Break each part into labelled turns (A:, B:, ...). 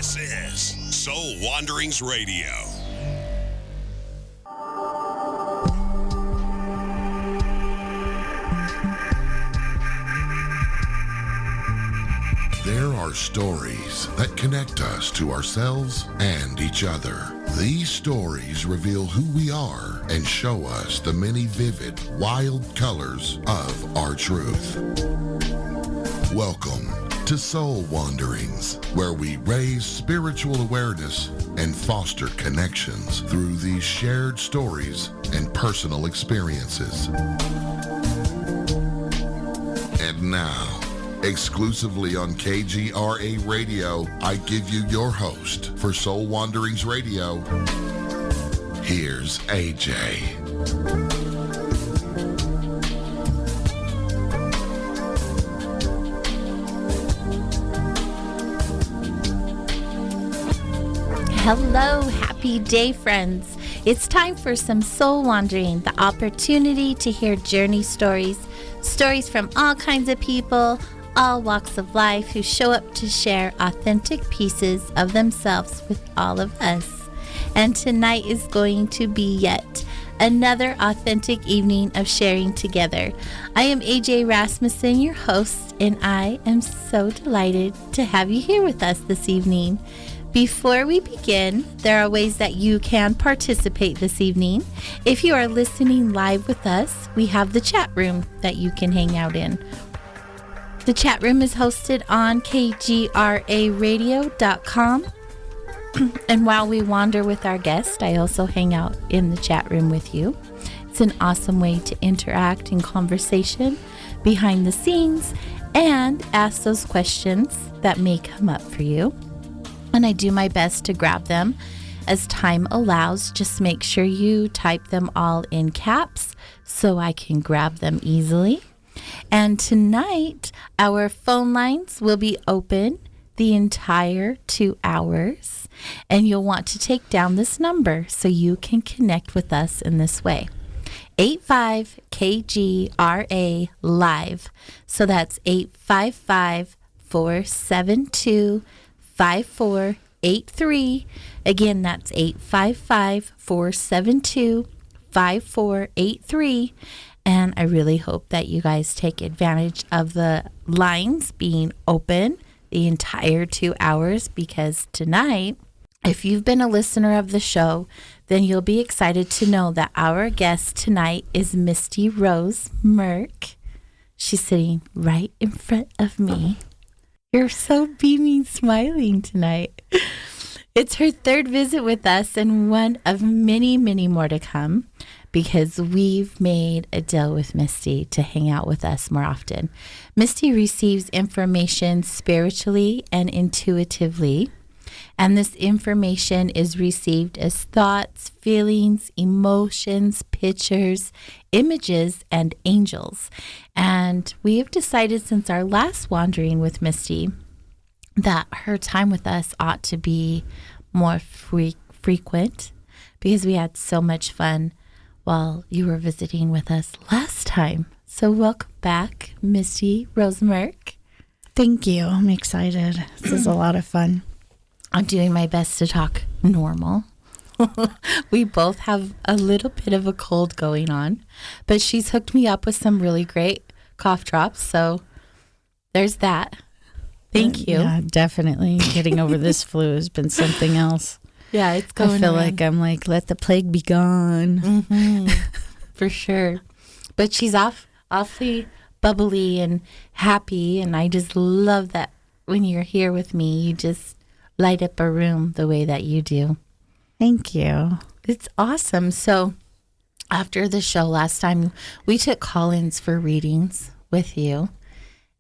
A: This is Soul Wanderings Radio.
B: There are stories that connect us to ourselves and each other. These stories reveal who we are and show us the many vivid, wild colors of our truth. Welcome to Soul Wanderings, where we raise spiritual awareness and foster connections through these shared stories and personal experiences. And now, exclusively on KGRA Radio, I give you your host for Soul Wanderings Radio. Here's AJ.
C: Hello, happy day, friends. It's time for some soul wandering, the opportunity to hear journey stories from all kinds of people, all walks of life, who show up to share authentic pieces of themselves with all of us. And tonight is going to be yet another authentic evening of sharing together. I am AJ Rasmussen, your host, and I am so delighted to have you here with us this evening. Before we begin, there are ways that you can participate this evening. If you are listening live with us, we have the chat room that you can hang out in. The chat room is hosted on kgraradio.com. And while we wander with our guest, I also hang out in the chat room with you. It's an awesome way to interact in conversation behind the scenes and ask those questions that may come up for you. And I do my best to grab them as time allows. Just make sure you type them all in caps so I can grab them easily. And tonight, our phone lines will be open the entire 2 hours. And you'll want to take down this number so you can connect with us in this way. 85KGRA Live. So that's 855-472-5483. Again, that's 855-472-5483. And I really hope that you guys take advantage of the lines being open the entire 2 hours, because tonight, if you've been a listener of the show, then you'll be excited to know that our guest tonight is Misty Rose Merck. She's sitting right in front of me. You're so beaming, smiling tonight. It's her third visit with us and one of many, many more to come, because we've made a deal with Misty to hang out with us more often. Misty receives information spiritually and intuitively, and this information is received as thoughts, feelings, emotions, pictures, images, and angels. And we have decided since our last wandering with Misty that her time with us ought to be more frequent, because we had so much fun while you were visiting with us last time. So welcome back, Misty Rose Merck.
D: Thank you. I'm excited. This is a lot of fun.
C: I'm doing my best to talk normal. We both have a little bit of a cold going on, but she's hooked me up with some really great cough drops. So there's that. Thank you.
D: Yeah, definitely. Getting over this flu has been something else.
C: Yeah, it's going
D: I feel
C: around.
D: like I'm like, let the plague be gone.
C: Mm-hmm. For sure. But she's awfully bubbly and happy, and I just love that when you're here with me, you just light up a room the way that you do.
D: Thank you.
C: It's awesome. So after the show last time, we took call-ins for readings with you,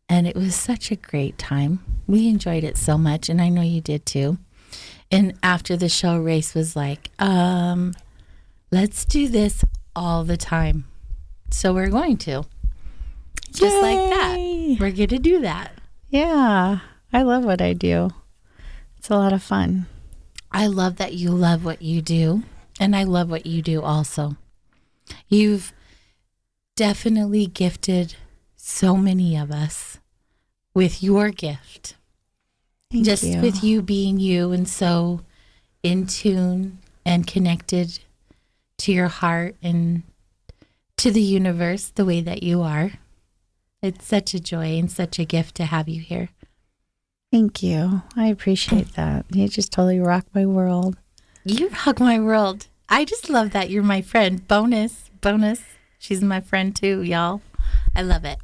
C: and it was such a great time. We enjoyed it so much, and I know you did too. And after the show, Race was like, let's do this all the time. So we're going to. Just like that. We're going to do that.
D: Yeah. I love what I do. It's a lot of fun.
C: I love that you love what you do. And I love what you do also. You've definitely gifted so many of us with your gift.
D: Thank
C: just
D: you.
C: with you being you and so in tune and connected to your heart and to the universe the way that you are. It's such a joy and such a gift to have you here.
D: Thank you. I appreciate that. You just totally rock my world.
C: You rock my world. I just love that you're my friend. Bonus. She's my friend too, y'all. I love it.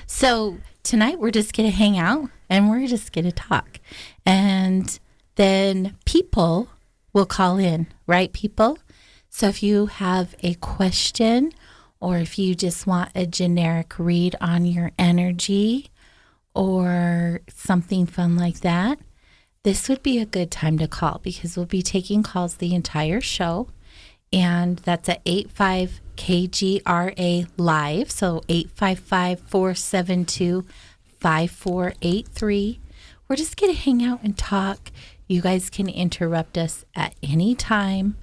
C: So tonight we're just going to hang out and we're just going to talk. And then people will call in, right, people? So if you have a question or if you just want a generic read on your energy or something fun like that, this would be a good time to call because we'll be taking calls the entire show. And that's at 85KGRA Live. So 855-472-5483. We're just going to hang out and talk. You guys can interrupt us at any time.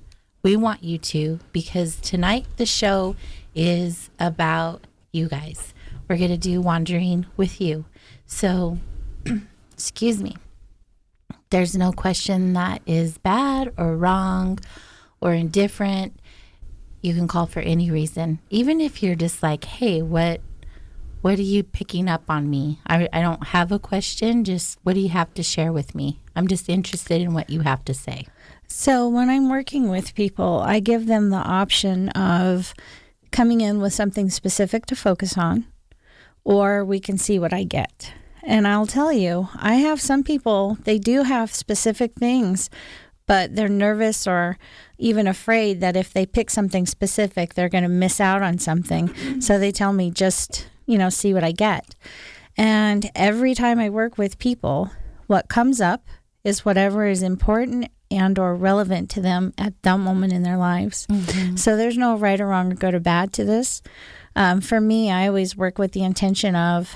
C: We want you to because tonight the show is about you guys. We're going to do Wandering with You. So, excuse me. There's no question that is bad or wrong or indifferent. You can call for any reason. Even if you're just like, hey, what are you picking up on me? I don't have a question. Just what do you have to share with me? I'm just interested in what you have to say.
D: So when I'm working with people, I give them the option of coming in with something specific to focus on, or we can see what I get. And I'll tell you, I have some people, they do have specific things, but they're nervous or even afraid that if they pick something specific, they're going to miss out on something. So they tell me just, see what I get. And every time I work with people, what comes up is whatever is important and or relevant to them at that moment in their lives. Mm-hmm. So there's no right or wrong or good or bad to this. For me, I always work with the intention of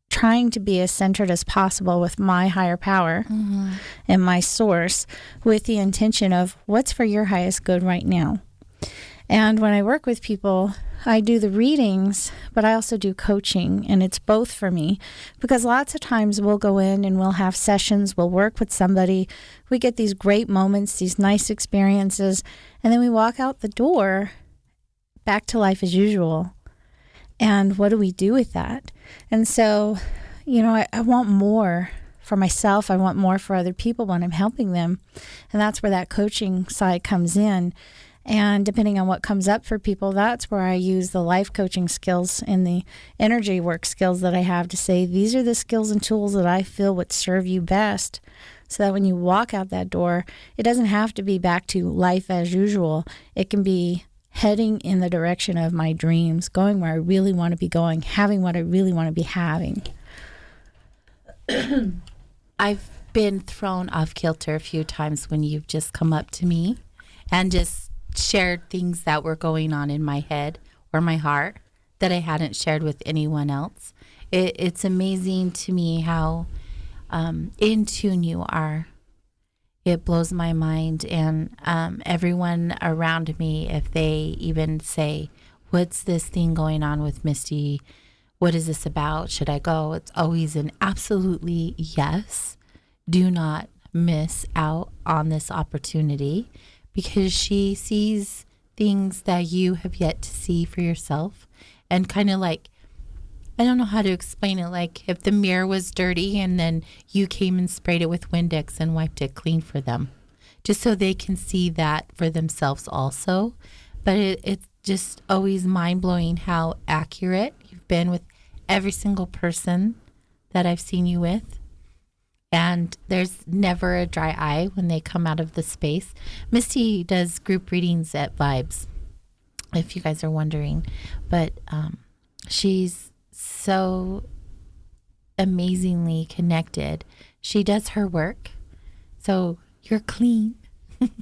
D: trying to be as centered as possible with my higher power and my source with the intention of what's for your highest good right now. And when I work with people, I do the readings, but I also do coaching, and it's both for me because lots of times we'll go in and we'll have sessions, we'll work with somebody, we get these great moments, these nice experiences, and then we walk out the door back to life as usual. And what do we do with that? And so, I want more for myself. I want more for other people when I'm helping them. And that's where that coaching side comes in. And depending on what comes up for people, that's where I use the life coaching skills and the energy work skills that I have to say, these are the skills and tools that I feel would serve you best. So that when you walk out that door, it doesn't have to be back to life as usual. It can be heading in the direction of my dreams, going where I really want to be going, having what I really want to be having.
C: I've been thrown off kilter a few times when you've just come up to me and just shared things that were going on in my head or my heart that I hadn't shared with anyone else. It's amazing to me how in tune you are. It blows my mind. And everyone around me, if they even say, what's this thing going on with Misty? What is this about? Should I go? It's always an absolutely yes. Do not miss out on this opportunity because she sees things that you have yet to see for yourself. And kind of like, I don't know how to explain it. Like if the mirror was dirty and then you came and sprayed it with Windex and wiped it clean for them, just so they can see that for themselves also. But it's just always mind-blowing how accurate you've been with every single person that I've seen you with. And there's never a dry eye when they come out of the space. Misty does group readings at Vibes, if you guys are wondering. But she's so amazingly connected. She does her work. So you're clean.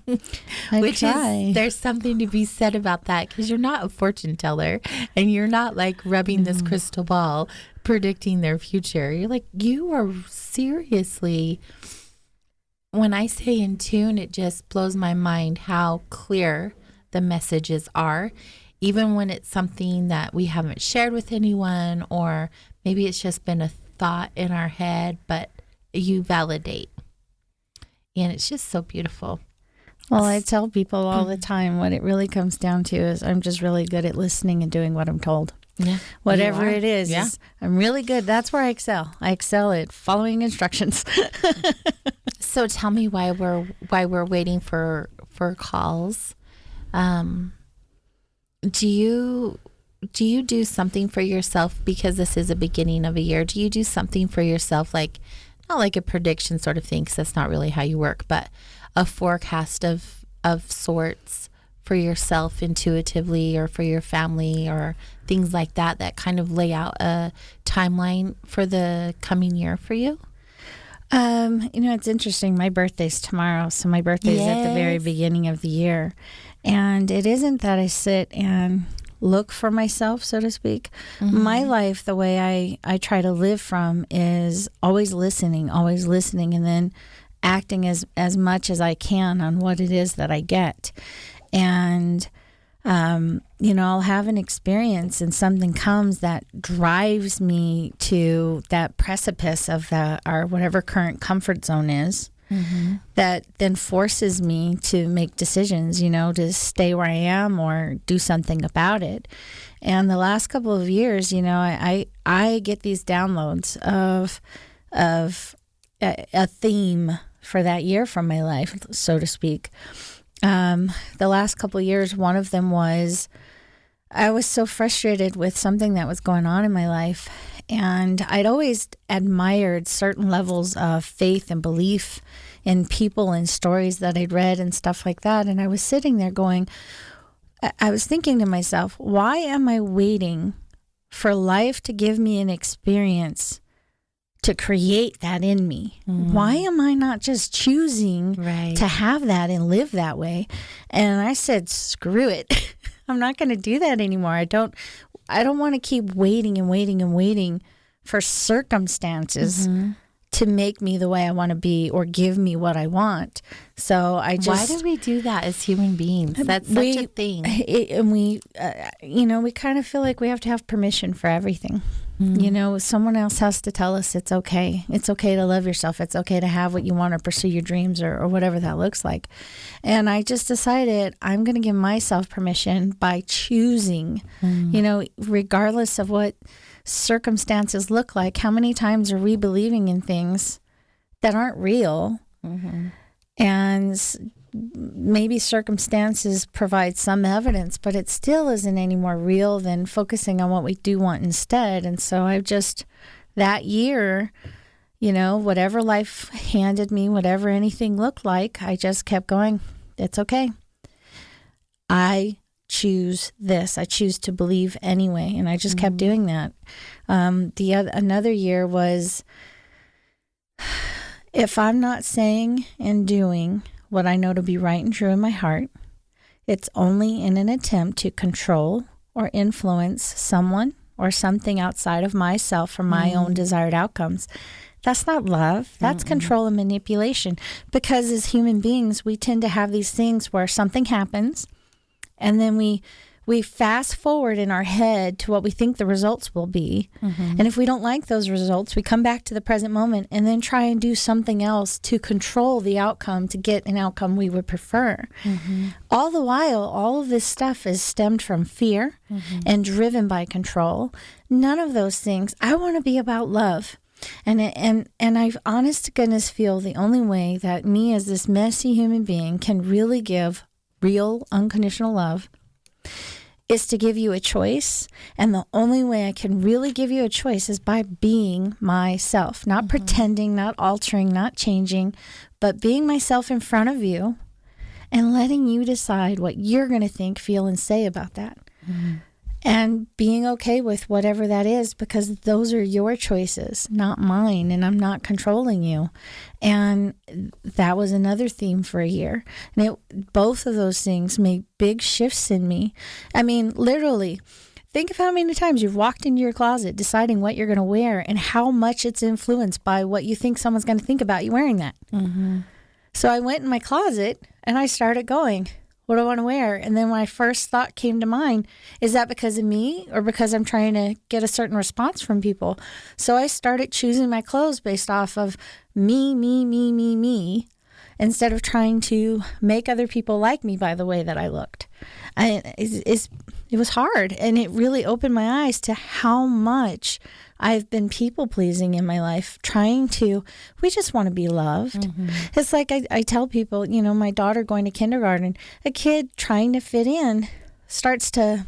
C: There's something to be said about that because you're not a fortune teller and you're not like rubbing this crystal ball predicting their future. You're like, you are seriously, when I say in tune, it just blows my mind how clear the messages are, even when it's something that we haven't shared with anyone, or maybe it's just been a thought in our head, but you validate. And it's just so beautiful.
D: Well, I tell people all the time what it really comes down to is I'm just really good at listening and doing what I'm told.
C: Yeah.
D: Whatever it is,
C: Yeah.
D: I'm really good. That's where I excel. I excel at following instructions.
C: So tell me why we're waiting for calls. Do you do something for yourself, because this is a beginning of a year? Do you do something for yourself, like not like a prediction sort of thing, because that's not really how you work, but a forecast of sorts for yourself intuitively, or for your family, or things like that kind of lay out a timeline for the coming year for you?
D: It's interesting. My birthday's tomorrow, so my birthday's at the very
C: Yes.
D: beginning of the year. And it isn't that I sit and look for myself, so to speak. My life, the way I try to live from, is always listening, and then acting as much as I can on what it is that I get. And I'll have an experience and something comes that drives me to that precipice of our whatever current comfort zone is, that then forces me to make decisions, to stay where I am or do something about it. And the last couple of years, I get these downloads of a theme for that year from my life, so to speak. The last couple of years, one of them was I was so frustrated with something that was going on in my life. And I'd always admired certain levels of faith and belief in people and stories that I'd read and stuff like that. And I was sitting there I was thinking to myself, why am I waiting for life to give me an experience to create that in me? Why am I not just choosing to have that and live that way? And I said, screw it. I'm not going to do that anymore. I don't want to keep waiting and waiting and waiting for circumstances to make me the way I want to be or give me what I want. So why
C: do we do that as human beings? That's such a thing.
D: We kind of feel like we have to have permission for everything. Someone else has to tell us it's okay. It's okay to love yourself. It's okay to have what you want or pursue your dreams or whatever that looks like. And I just decided I'm going to give myself permission by choosing, regardless of what circumstances look like. How many times are we believing in things that aren't real? And maybe circumstances provide some evidence, but it still isn't any more real than focusing on what we do want instead. And so that year, whatever life handed me, whatever anything looked like, I just kept going, it's okay. I choose this. I choose to believe anyway. And I just kept doing that. Another year was, if I'm not saying and doing what I know to be right and true in my heart, it's only in an attempt to control or influence someone or something outside of myself for my own desired outcomes. That's not love. That's control and manipulation. Because as human beings, we tend to have these things where something happens and then we fast forward in our head to what we think the results will be. And if we don't like those results, we come back to the present moment and then try and do something else to control the outcome, to get an outcome we would prefer. All the while, all of this stuff is stemmed from fear and driven by control. None of those things. I want to be about love. And I honest to goodness feel the only way that me as this messy human being can really give real unconditional love is to give you a choice. And the only way I can really give you a choice is by being myself, not pretending, not altering, not changing, but being myself in front of you and letting you decide what you're going to think, feel, and say about that. And being okay with whatever that is, because those are your choices, not mine, and I'm not controlling you. And that was another theme for a year. And both of those things made big shifts in me. I mean, literally, think of how many times you've walked into your closet deciding what you're going to wear and how much it's influenced by what you think someone's going to think about you wearing that. So I went in my closet and I started going, what do I want to wear? And then my first thought came to mind, is that because of me or because I'm trying to get a certain response from people? So I started choosing my clothes based off of me, instead of trying to make other people like me by the way that I looked. It was hard, and it really opened my eyes to how much I've been people pleasing in my life, we just want to be loved. Mm-hmm. It's like I tell people, my daughter going to kindergarten, a kid trying to fit in starts to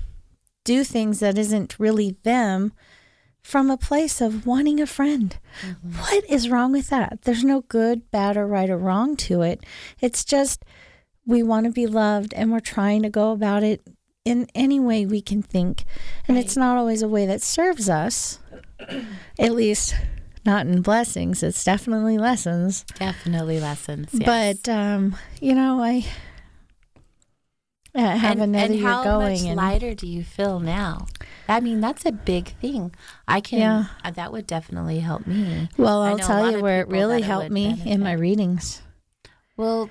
D: do things that isn't really them from a place of wanting a friend. Mm-hmm. What is wrong with that? There's no good, bad, or right or wrong to it. It's just we want to be loved, and we're trying to go about it in any way we can think. And It's not always a way that serves us, at least not in blessings. It's definitely lessons.
C: Definitely lessons, yes.
D: But, I have another year going.
C: And how much lighter do you feel now? I mean, that's a big thing. That would definitely help me.
D: Well, I'll tell you where it really helped me in my readings.
C: Well,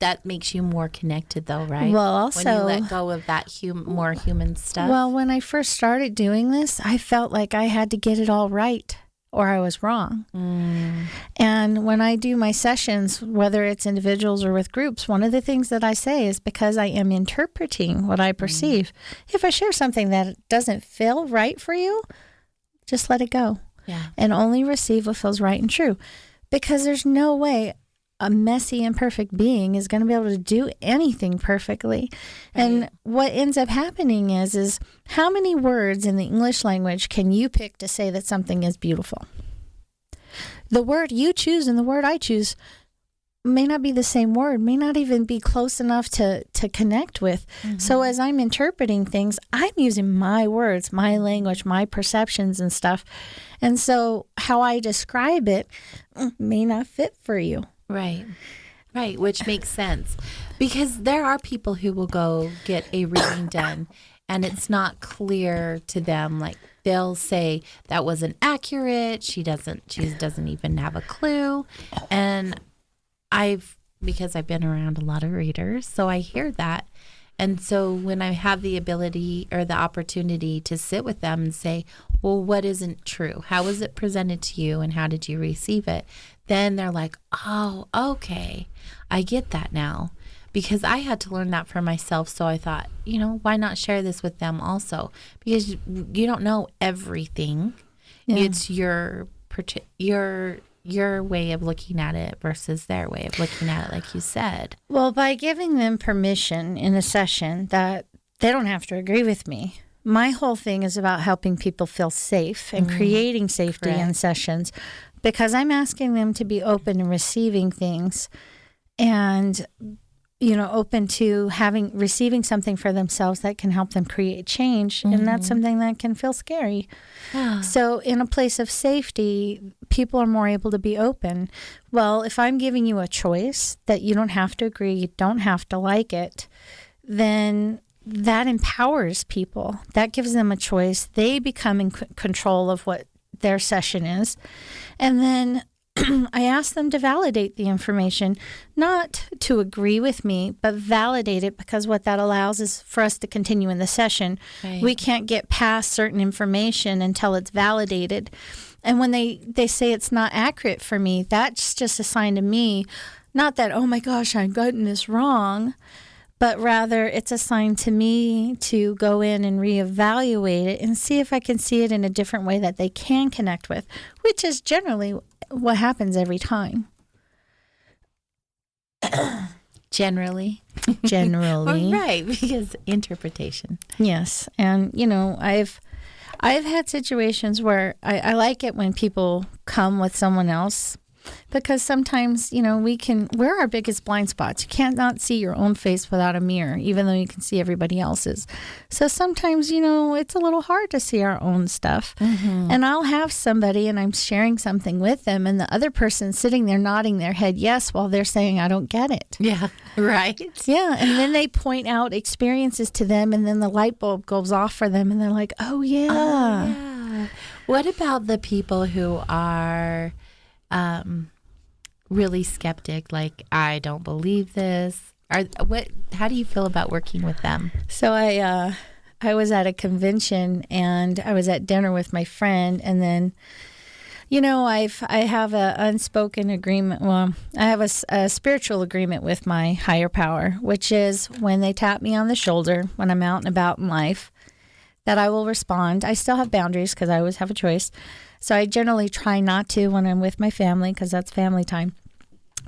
C: that makes you more connected, though, right?
D: Well, also,
C: when you let go of that more human stuff.
D: Well, when I first started doing this, I felt like I had to get it all right, or I was wrong. Mm. And when I do my sessions, whether it's individuals or with groups, one of the things that I say is because I am interpreting what I perceive. If I share something that doesn't feel right for you, just let it go.
C: Yeah.
D: And only receive what feels right and true. Because there's no way a messy, imperfect being is going to be able to do anything perfectly. Right. And what ends up happening is how many words in the English language can you pick to say that something is beautiful? The word you choose and the word I choose may not be the same word, may not even be close enough to connect with. Mm-hmm. So as I'm interpreting things, I'm using my words, my language, my perceptions and stuff. And so how I describe it may not fit for you.
C: Right, which makes sense. Because there are people who will go get a reading done and it's not clear to them. Like they'll say that wasn't accurate. She doesn't even have a clue. And because I've been around a lot of readers, so I hear that. And so when I have the ability or the opportunity to sit with them and say, well, what isn't true? How was it presented to you and how did you receive it? Then they're like, oh, okay, I get that now. Because I had to learn that for myself. So I thought, why not share this with them also? Because you don't know everything. Yeah. It's your way of looking at it versus their way of looking at it, like you said.
D: Well, by giving them permission in a session that they don't have to agree with me. My whole thing is about helping people feel safe and creating safety in sessions, because I'm asking them to be open and receiving things and, open to receiving something for themselves that can help them create change. Mm-hmm. And that's something that can feel scary. So in a place of safety, people are more able to be open. Well, if I'm giving you a choice that you don't have to agree, you don't have to like it, then that empowers people. That gives them a choice. They become in control of what their session is. And then I ask them to validate the information, not to agree with me, but validate it, because what that allows is for us to continue in the session. Right. We can't get past certain information until it's validated. And when they say it's not accurate for me, that's just a sign to me, not that, oh my gosh, I've gotten this wrong, but rather it's a sign to me to go in and reevaluate it and see if I can see it in a different way that they can connect with, which is generally what happens every time.
C: Generally. Right, because interpretation.
D: Yes. And, I've had situations where I like it when people come with someone else, because sometimes, we're our biggest blind spots. You can't not see your own face without a mirror, even though you can see everybody else's. So sometimes, it's a little hard to see our own stuff. Mm-hmm. And I'll have somebody and I'm sharing something with them, and the other person sitting there nodding their head yes while they're saying, I don't get it.
C: Yeah, right.
D: Yeah, and then they point out experiences to them, and then the light bulb goes off for them, and they're like, oh, yeah.
C: Oh, yeah. What about the people who are really skeptic, like, I don't believe this? How do you feel about working with them?
D: So I was at a convention and I was at dinner with my friend, and then I have a unspoken agreement. Well, I have a spiritual agreement with my higher power, which is when they tap me on the shoulder when I'm out and about in life, that I will respond. I still have boundaries because I always have a choice. So I generally try not to when I'm with my family because that's family time.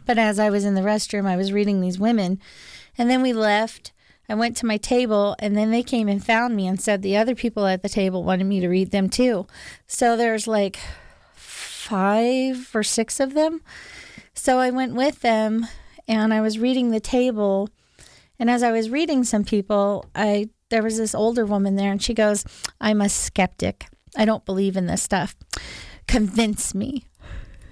D: But as I was in the restroom, I was reading these women, and then we left. I went to my table, and then they came and found me and said the other people at the table wanted me to read them too. So there's like 5 or 6 of them. So I went with them, and I was reading the table. And as I was reading some people, there was this older woman there, and she goes, "I'm a skeptic. I don't believe in this stuff. Convince me."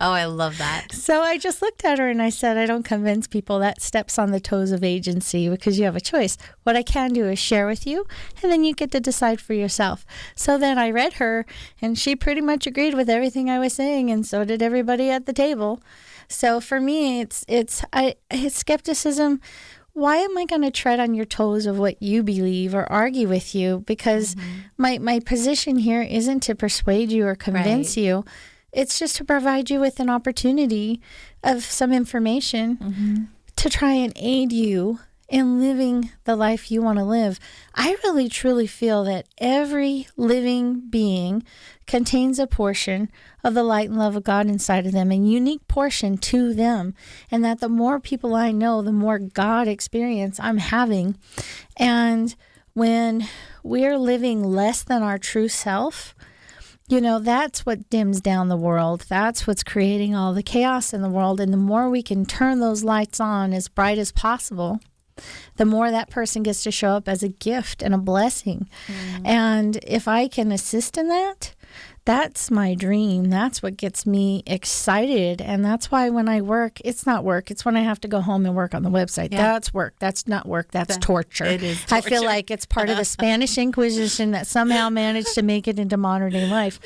C: Oh, I love that.
D: So I just looked at her and I said, "I don't convince people. That steps on the toes of agency because you have a choice. What I can do is share with you, and then you get to decide for yourself." So then I read her, and she pretty much agreed with everything I was saying, and so did everybody at the table. So for me, it's skepticism. Why am I going to tread on your toes of what you believe or argue with you? Because my position here isn't to persuade you or convince you. It's just to provide you with an opportunity of some information to try and aid you in living the life you want to live. I really, truly feel that every living being contains a portion of the light and love of God inside of them, a unique portion to them. And that the more people I know, the more God experience I'm having. And when we're living less than our true self, that's what dims down the world. That's what's creating all the chaos in the world. And the more we can turn those lights on as bright as possible, the more that person gets to show up as a gift and a blessing. And if I can assist in that, that's my dream. That's what gets me excited. And that's why when I work, it's not work. It's when I have to go home and work on the website. Yeah. That's work. That's not work. That's torture.
C: It is torture.
D: I feel like it's part of the Spanish Inquisition that somehow managed to make it into modern day life.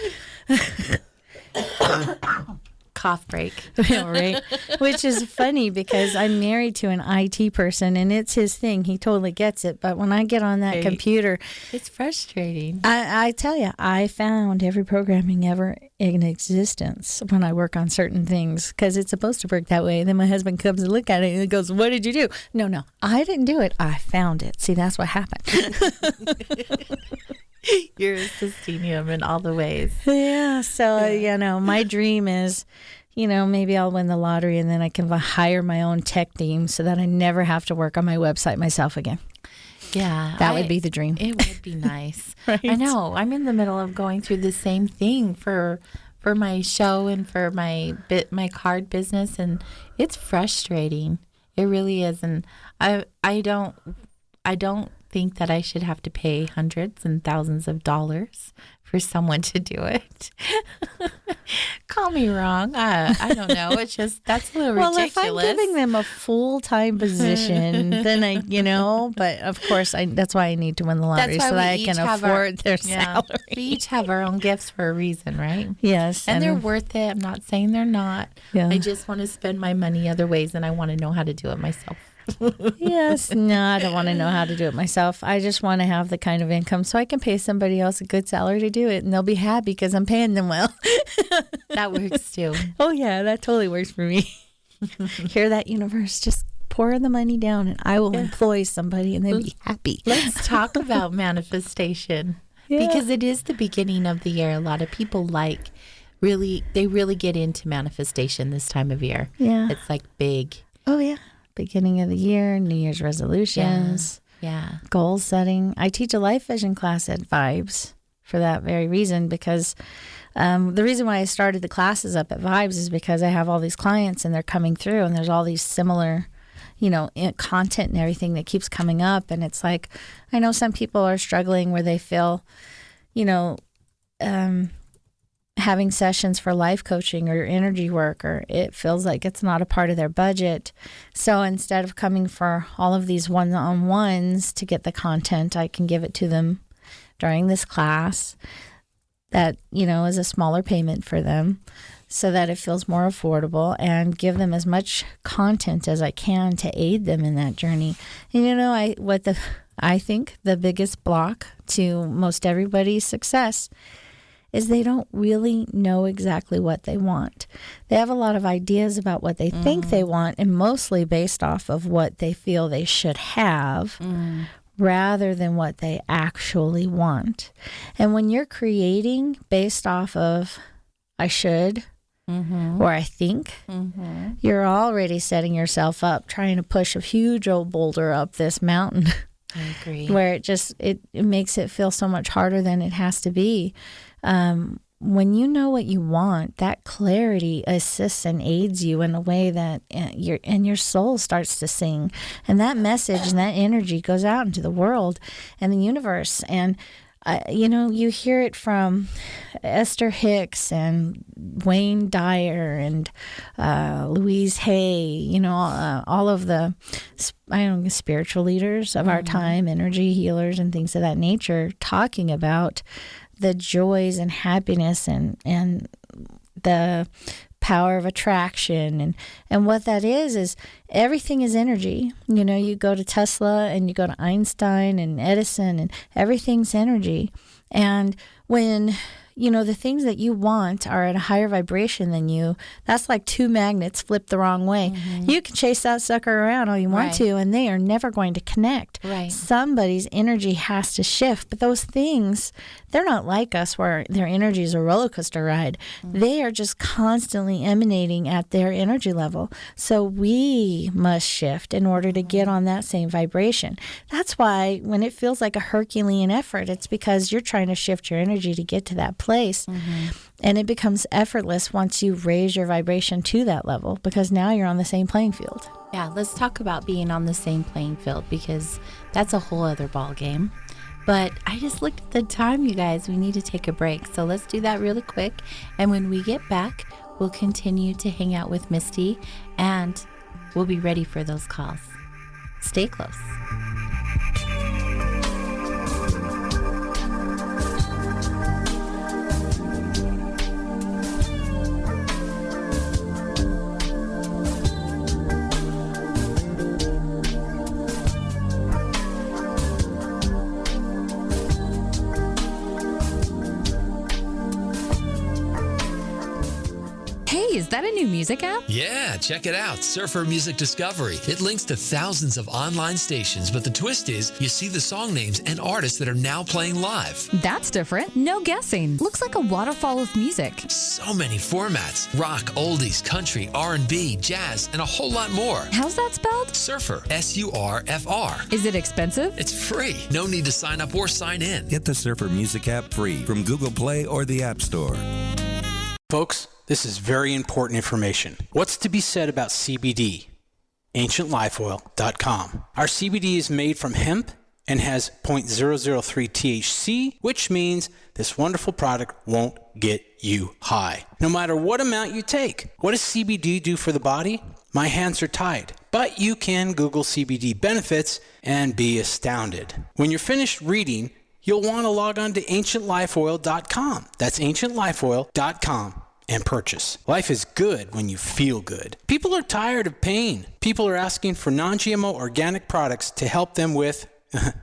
C: Cough break.
D: Right? Which is funny because I'm married to an IT person and it's his thing. He totally gets it. But when I get on that computer,
C: it's frustrating.
D: I tell you, I found every programming ever in existence when I work on certain things because it's supposed to work that way. And then my husband comes and look at it and he goes, "What did you do?" No, I didn't do it. I found it. See, that's what happened.
C: You're assisting him in all the ways.
D: Yeah. So, my dream is, maybe I'll win the lottery and then I can hire my own tech team so that I never have to work on my website myself again.
C: Yeah.
D: That would be the dream.
C: It would be nice.
D: Right?
C: I know. I'm in the middle of going through the same thing for my show and for my card business, and it's frustrating. It really is. And I don't think that I should have to pay hundreds and thousands of dollars for someone to do it. Call me wrong. I don't know. It's just, that's a little ridiculous.
D: Well, if I'm giving them a full-time position, then but of course, that's why I need to win the lottery so that I can afford their salary.
C: We each have our own gifts for a reason, right?
D: Yes.
C: And they're worth it. I'm not saying they're not. Yeah. I just want to spend my money other ways, and I want to know how to do it myself.
D: Yes. No, I don't want to know how to do it myself. I just want to have the kind of income so I can pay somebody else a good salary to do it, and they'll be happy because I'm paying them well.
C: That works too.
D: Oh, yeah, that totally works for me. Hear that, universe? Just pour the money down, and I will employ somebody, and they'll be happy.
C: Let's talk about manifestation because it is the beginning of the year. A lot of people really get into manifestation this time of year. Yeah. It's like big.
D: Oh, yeah. Beginning of the year, New Year's resolutions, goal setting. I teach a life vision class at Vibes for that very reason because the reason why I started the classes up at Vibes is because I have all these clients and they're coming through and there's all these similar, content and everything that keeps coming up. And it's like, I know some people are struggling where they feel, having sessions for life coaching or energy work, or it feels like it's not a part of their budget. So instead of coming for all of these one-on-ones to get the content, I can give it to them during this class that, is a smaller payment for them so that it feels more affordable, and give them as much content as I can to aid them in that journey. And I think the biggest block to most everybody's success is they don't really know exactly what they want. They have a lot of ideas about what they think they want, and mostly based off of what they feel they should have rather than what they actually want. And when you're creating based off of I should or I think, you're already setting yourself up trying to push a huge old boulder up this mountain.
C: I agree.
D: Where it makes it feel so much harder than it has to be. When you know what you want, that clarity assists and aids you in a way that your soul starts to sing, and that message and that energy goes out into the world and the universe. And you hear it from Esther Hicks and Wayne Dyer and Louise Hay, all of the spiritual leaders of our time, energy healers and things of that nature, talking about the joys and happiness and the power of attraction. And what that is everything is energy. You go to Tesla and you go to Einstein and Edison, and everything's energy. And when the things that you want are at a higher vibration than you, that's like two magnets flipped the wrong way. You can chase that sucker around all you want to, and they are never going to connect. Somebody's energy has to shift. But those things, they're not like us where their energy is a roller coaster ride. They are just constantly emanating at their energy level. So we must shift in order to get on that same vibration. That's why when it feels like a Herculean effort, it's because you're trying to shift your energy to get to that place. And it becomes effortless once you raise your vibration to that level, because now you're on the same playing field.
C: Yeah, let's talk about being on the same playing field, because that's a whole other ball game. But I just looked at the time, you guys. We need to take a break. So let's do that really quick. And when we get back, we'll continue to hang out with Misty, and we'll be ready for those calls. Stay close.
E: Is that a new music app?
F: Yeah, check it out. Surfer Music Discovery. It links to thousands of online stations, but the twist is you see the song names and artists that are now playing live.
E: That's different. No guessing. Looks like a waterfall of music.
F: So many formats. Rock, oldies, country, R&B, jazz, and a whole lot more.
E: How's that spelled?
F: Surfer. S-U-R-F-R.
E: Is it expensive?
F: It's free. No need to sign up or sign in.
G: Get the Surfer Music app free from Google Play or the App Store.
H: Folks, this is very important information. What's to be said about CBD? AncientLifeOil.com. Our CBD is made from hemp and has 0.003 THC, which means this wonderful product won't get you high, no matter what amount you take. What does CBD do for the body? My hands are tied, but you can Google CBD benefits and be astounded. When you're finished reading, you'll want to log on to AncientLifeOil.com. That's AncientLifeOil.com and purchase. Life is good when you feel good. People are tired of pain. People are asking for non-GMO organic products to help them with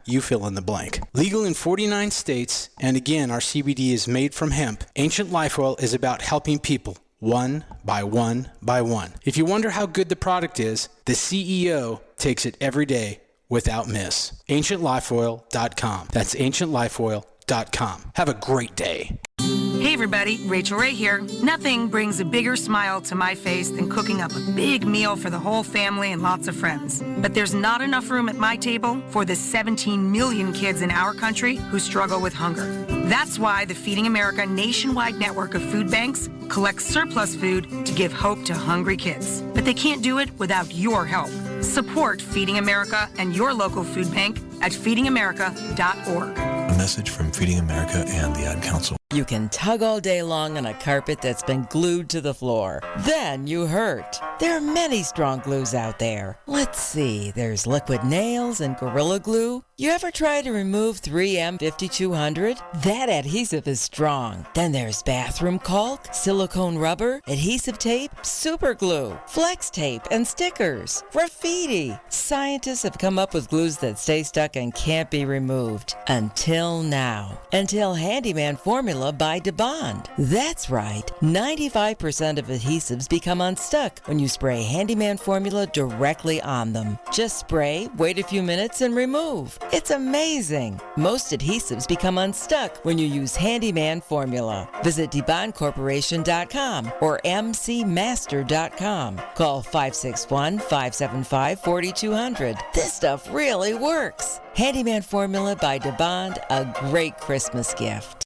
H: you fill in the blank. Legal in 49 states, and again, our CBD is made from hemp. Ancient Life Oil is about helping people one by one by one. If you wonder how good the product is, the CEO takes it every day without miss. AncientLifeOil.com. That's AncientLifeOil.com. Have a great day.
I: Hey everybody, Rachel Ray here. Nothing brings a bigger smile to my face than cooking up a big meal for the whole family and lots of friends. But there's not enough room at my table for the 17 million kids in our country who struggle with hunger. That's why the Feeding America nationwide network of food banks collects surplus food to give hope to hungry kids. But they can't do it without your help. Support Feeding America and your local food bank at feedingamerica.org.
J: A message from Feeding America and the Ad Council.
K: You can tug all day long on a carpet that's been glued to the floor. Then you hurt. There are many strong glues out there. Let's see, there's liquid nails and Gorilla Glue. You ever try to remove 3M 5200? That adhesive is strong. Then there's bathroom caulk, silicone rubber, adhesive tape, super glue, flex tape, and stickers. Graffiti. Scientists have come up with glues that stay stuck and can't be removed. Until now. Until Handyman Formula Formula by DeBond. That's right, 95% of adhesives become unstuck when you spray Handyman Formula directly on them. Just spray, wait a few minutes, and remove. It's amazing. Most adhesives become unstuck when you use Handyman Formula. Visit DeBondCorporation.com or MCMaster.com. Call 561-575-4200. This stuff really works. Handyman Formula by DeBond, a great Christmas gift.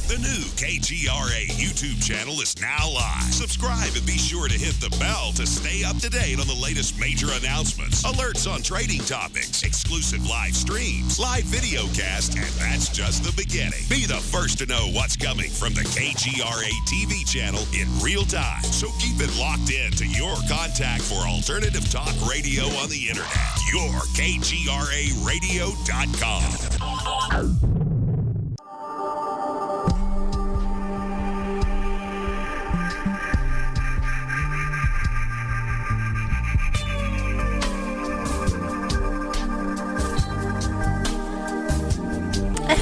A: The new KGRA YouTube channel is now live. Subscribe and be sure to hit the bell to stay up to date on the latest major announcements, alerts on trading topics, exclusive live streams, live video cast, and that's just the beginning. Be the first to know what's coming from the KGRA TV channel in real time. So keep it locked in to your contact for alternative talk radio on the internet. Your KGRAradio.com.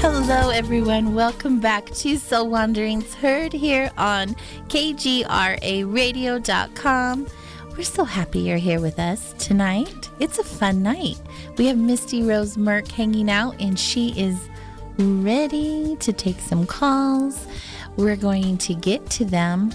C: Hello, everyone. Welcome back to Soul Wanderings, heard here on KGRAradio.com. We're so happy you're here with us tonight. It's a fun night. We have Misty Rose Merck hanging out, and she is ready to take some calls. We're going to get to them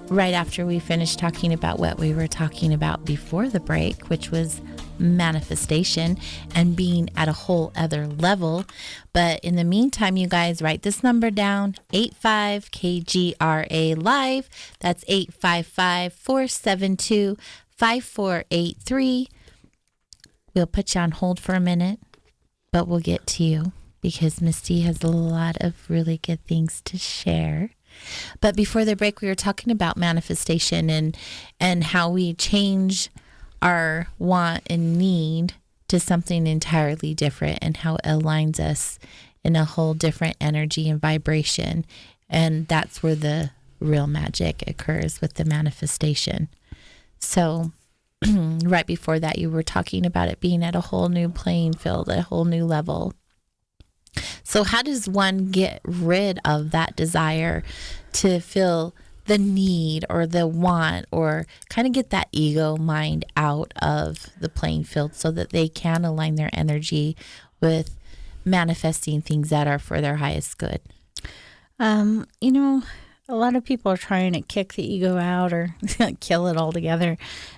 C: right after we finish talking about what we were talking about before the break, which was manifestation and being at a whole other level. But in the meantime, you guys, write this number down, 85KGRA Live. That's 855-472-5483. We'll put you on hold for a minute, but we'll get to you because Misty has a lot of really good things to share. But before the break, we were talking about manifestation and how we change our want and need to something entirely different, and how it aligns us in a whole different energy and vibration. And that's where the real magic occurs with the manifestation. So right before that, you were talking about it being at a whole new playing field, a whole new level. So how does one get rid of that desire to feel the need or the want, or kind of get that ego mind out of the playing field so that they can align their energy with manifesting things that are for their highest good?
D: A lot of people are trying to kick the ego out or kill it altogether.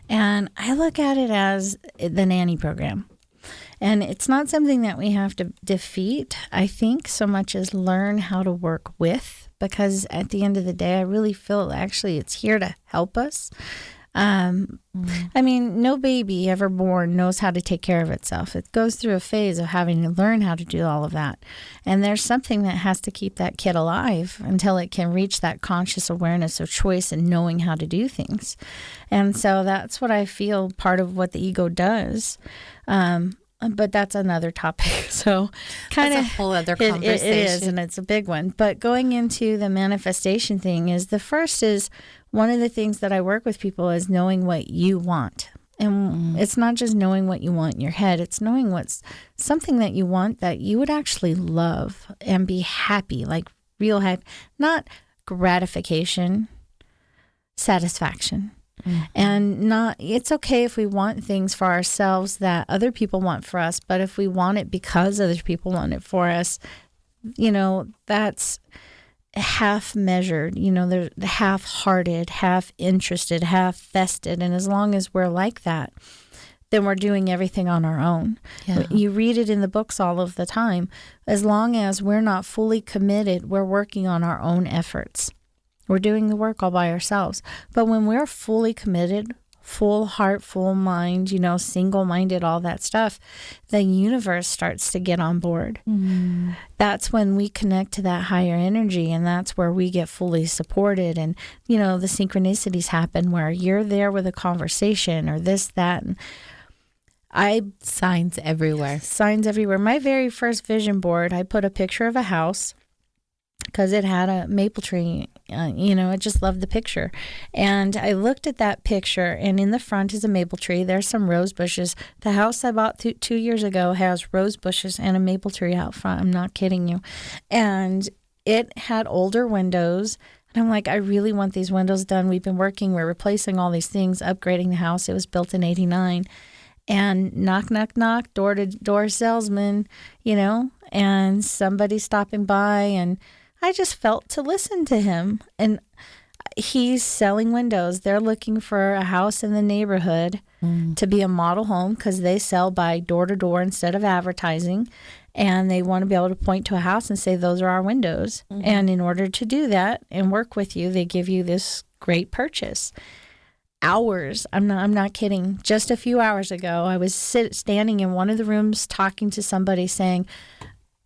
D: And I look at it as the nanny program. And it's not something that we have to defeat, I think, so much as learn how to work with. Because at the end of the day, I really feel actually it's here to help us. I mean, no baby ever born knows how to take care of itself. It goes through a phase of having to learn how to do all of that. And there's something that has to keep that kid alive until it can reach that conscious awareness of choice and knowing how to do things. And so that's what I feel part of what the ego does. But that's another topic. So kind of
C: a whole other conversation.
D: It is, and it's a big one. But going into the manifestation thing is one of the things that I work with people is knowing what you want. And it's not just knowing what you want in your head. It's knowing what's something that you want that you would actually love and be happy, like real happy, not gratification, satisfaction. And it's okay if we want things for ourselves that other people want for us, but if we want it because other people want it for us, that's half measured, they're half-hearted, half interested, half vested. And as long as we're like that, then we're doing everything on our own. Yeah. You read it in the books all of the time. As long as we're not fully committed, we're working on our own efforts. We're doing the work all by ourselves. But when we're fully committed, full heart, full mind, single-minded, all that stuff, the universe starts to get on board. That's when we connect to that higher energy, and that's where we get fully supported. And, the synchronicities happen where you're there with a conversation or this, that, and
C: signs everywhere.
D: Signs everywhere. My very first vision board, I put a picture of a house because it had a maple tree. I just loved the picture. And I looked at that picture, and in the front is a maple tree. There's some rose bushes. The house I bought 2 years ago has rose bushes and a maple tree out front. I'm not kidding you. And it had older windows. And I'm like, I really want these windows done. We've been working. We're replacing all these things, upgrading the house. It was built in 89. And knock, knock, knock, door-to-door salesman, and somebody stopping by. And I just felt to listen to him. And he's selling windows. They're looking for a house in the neighborhood to be a model home because they sell by door-to-door instead of advertising. And they want to be able to point to a house and say, those are our windows. And in order to do that and work with you, they give you this great purchase. Hours. I'm not kidding. Just a few hours ago, I was standing in one of the rooms talking to somebody saying,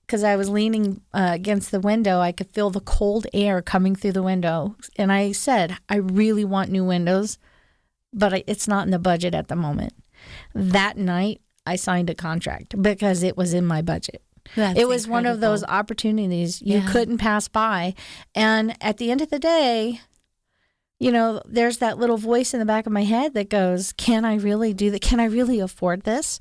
D: because I was leaning against the window, I could feel the cold air coming through the window. And I said, I really want new windows, but it's not in the budget at the moment. That night, I signed a contract because it was in my budget. It was one of those opportunities you couldn't pass by. And at the end of the day, there's that little voice in the back of my head that goes, can I really do that? Can I really afford this?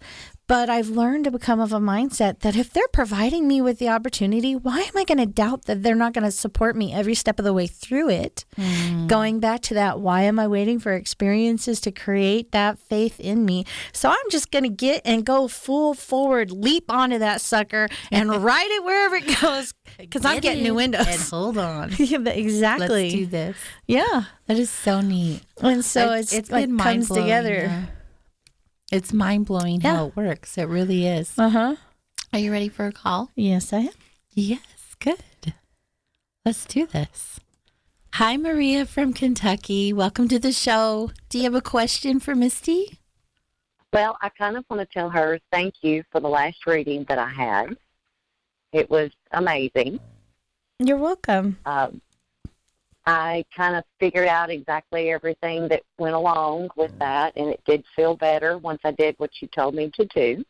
D: But I've learned to become of a mindset that if they're providing me with the opportunity, why am I going to doubt that they're not going to support me every step of the way through it? Going back to that, why am I waiting for experiences to create that faith in me? So I'm just going to get and go full forward, leap onto that sucker and ride it wherever it goes because I'm getting new windows.
C: And hold on.
D: Exactly.
C: Let's do this.
D: Yeah.
C: That is so neat.
D: And so it's like comes together.
C: Yeah. It's mind-blowing how it works. It really is.
D: Uh-huh.
C: Are you ready for a call?
D: Yes, I am.
C: Yes, good. Let's do this. Hi, Maria from Kentucky. Welcome to the show. Do you have a question for Misty?
L: Well, I kind of want to tell her thank you for the last reading that I had. It was amazing.
D: You're welcome.
L: I kind of figured out exactly everything that went along with that, and it did feel better once I did what you told me to do.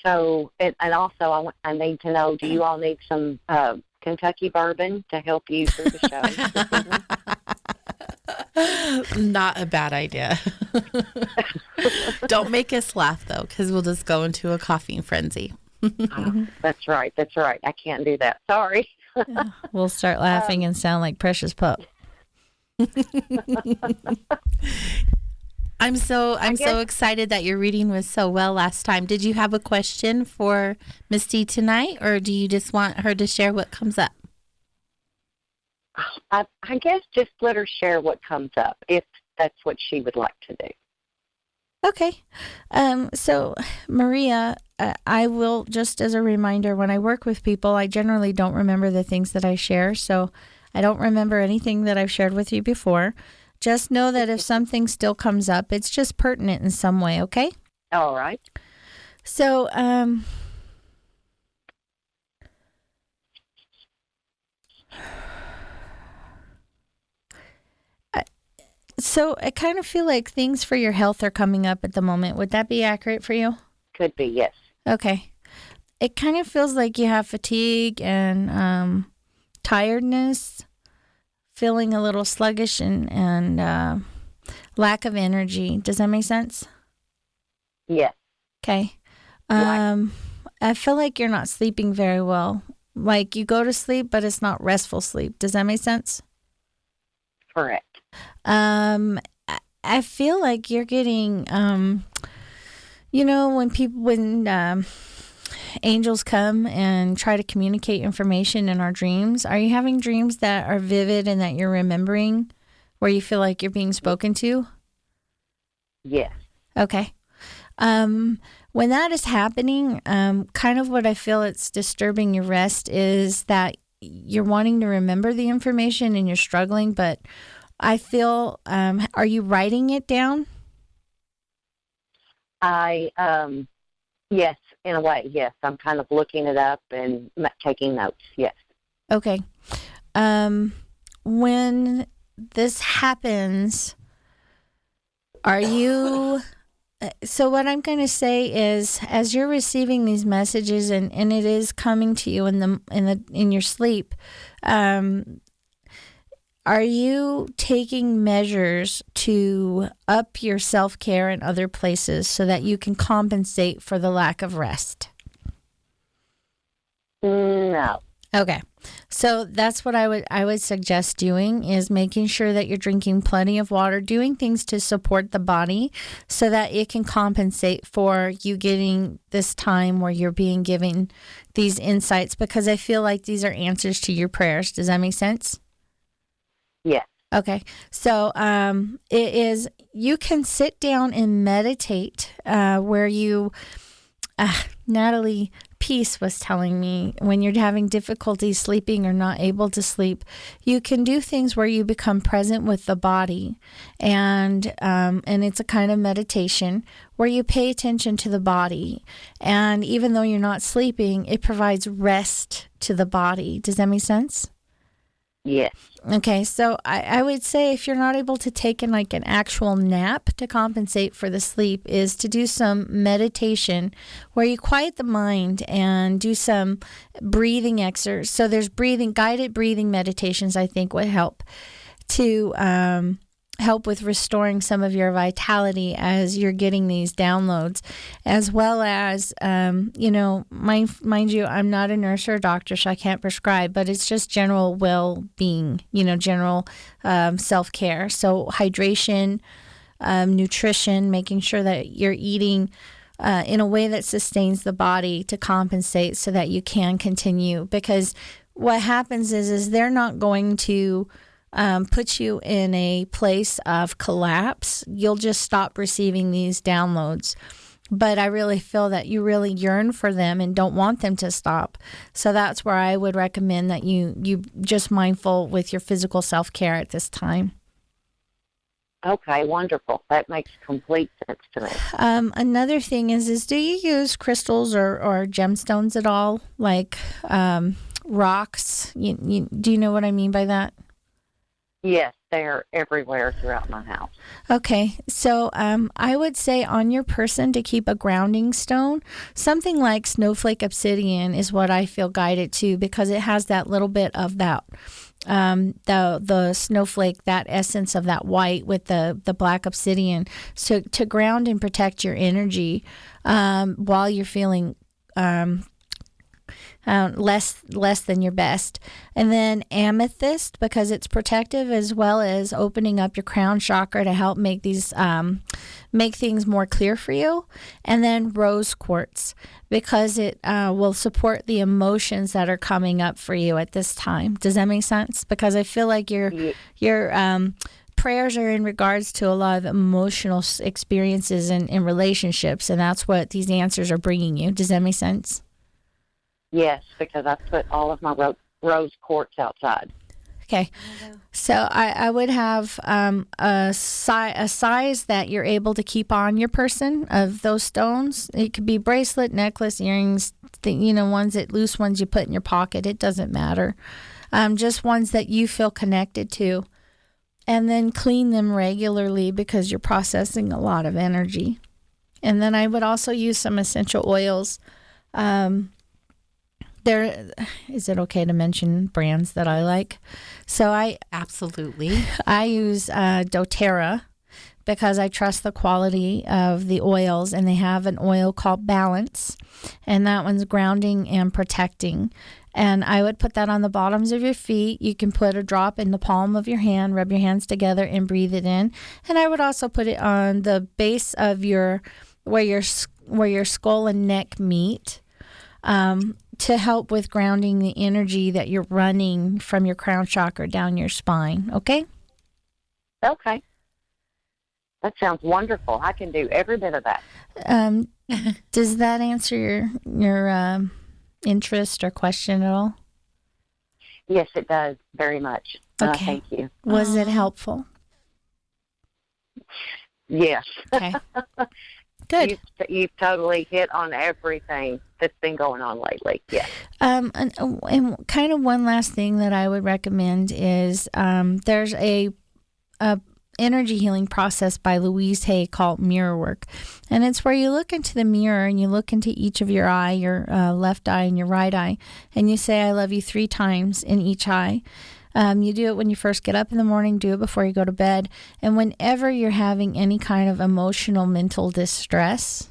L: So, and also I need to know, do you all need some Kentucky bourbon to help you through the
C: show? Not a bad idea. Don't make us laugh, though, because we'll just go into a coughing frenzy.
L: That's right. I can't do that. Sorry.
D: We'll start laughing and sound like Precious Pup.
C: I'm so excited that your reading was so well last time. Did you have a question for Misty tonight, or do you just want her to share what comes up?
L: I guess just let her share what comes up, if that's what she would like to do.
D: Okay. So, Maria, I will, just as a reminder, when I work with people, I generally don't remember the things that I share. So I don't remember anything that I've shared with you before. Just know that if something still comes up, it's just pertinent in some way, okay?
L: All right.
D: So, So I kind of feel like things for your health are coming up at the moment. Would that be accurate for you?
L: Could be, yes.
D: Okay. It kind of feels like you have fatigue and tiredness, feeling a little sluggish and lack of energy. Does that make sense?
L: Yes.
D: Okay. I feel like you're not sleeping very well. Like you go to sleep, but it's not restful sleep. Does that make sense?
L: Correct.
D: I feel like you're getting, when angels come and try to communicate information in our dreams, are you having dreams that are vivid and that you're remembering where you feel like you're being spoken to?
L: Yes.
D: Okay. When that is happening, kind of what I feel it's disturbing your rest is that you're wanting to remember the information and you're struggling, but I feel, are you writing it down?
L: Yes, in a way, yes. I'm kind of looking it up and taking notes, yes.
D: Okay. When this happens, are you... So what I'm going to say is, as you're receiving these messages and it is coming to you in your sleep, are you taking measures to up your self-care in other places so that you can compensate for the lack of rest?
L: No, No.
D: Okay. So that's what I would suggest doing, is making sure that you're drinking plenty of water, doing things to support the body so that it can compensate for you getting this time where you're being given these insights, because I feel like these are answers to your prayers. Does that make sense?
L: Yes.
D: Okay. So it is, you can sit down and meditate where you, Natalie Peace was telling me, when you're having difficulty sleeping or not able to sleep, you can do things where you become present with the body, and it's a kind of meditation where you pay attention to the body, and even though you're not sleeping, it provides rest to the body. Does that make sense?
L: Yes.
D: Okay, so I would say, if you're not able to take an actual nap to compensate for the sleep, is to do some meditation where you quiet the mind and do some breathing exercise. So there's guided breathing meditations, I think, would help to help with restoring some of your vitality as you're getting these downloads, as well as, mind you, I'm not a nurse or a doctor, so I can't prescribe, but it's just general well-being, general self-care. So hydration, nutrition, making sure that you're eating in a way that sustains the body to compensate so that you can continue. Because what happens is they're not going to put you in a place of collapse. You'll just stop receiving these downloads. But I really feel that you really yearn for them and don't want them to stop. So that's where I would recommend that you just mindful with your physical self-care at this time.
L: Okay, wonderful. That makes complete sense to me.
D: Another thing is do you use crystals or gemstones at all? Like rocks? Do you know what I mean by that?
L: Yes, they're everywhere throughout my house.
D: Okay, so I would say on your person to keep a grounding stone. Something like snowflake obsidian is what I feel guided to, because it has that little bit of that, the snowflake, that essence of that white with the black obsidian. So to ground and protect your energy while you're feeling less than your best. And then amethyst, because it's protective, as well as opening up your crown chakra to help make these make things more clear for you. And then rose quartz, because it will support the emotions that are coming up for you at this time. Does that make sense? Because I feel like your prayers are in regards to a lot of emotional experiences in relationships, and that's what these answers are bringing you. Does that make sense?
L: Yes, because I put all of my rose quartz outside.
D: Okay. So I would have a size that you're able to keep on your person of those stones. It could be bracelet, necklace, earrings, loose ones you put in your pocket. It doesn't matter. Just ones that you feel connected to. And then clean them regularly, because you're processing a lot of energy. And then I would also use some essential oils. Is it okay to mention brands that I like? So absolutely. I use doTERRA, because I trust the quality of the oils, and they have an oil called Balance, and that one's grounding and protecting. And I would put that on the bottoms of your feet. You can put a drop in the palm of your hand, rub your hands together and breathe it in. And I would also put it on the base of where your skull and neck meet. To help with grounding the energy that you're running from your crown chakra down your spine. Okay?
L: Okay. That sounds wonderful. I can do every bit of that.
D: Does that answer your interest or question at all?
L: Yes, it does. Very much.
D: Okay.
L: Thank you.
D: Was it helpful?
L: Yes.
D: Okay. Good.
L: You've totally hit on everything that's been going on lately. Yes.
D: And kind of one last thing that I would recommend is there's a energy healing process by Louise Hay called mirror work, and it's where you look into the mirror and you look into each of your eye, your left eye and your right eye, and you say "I love you" 3 times in each eye. You do it when you first get up in the morning, do it before you go to bed. And whenever you're having any kind of emotional, mental distress,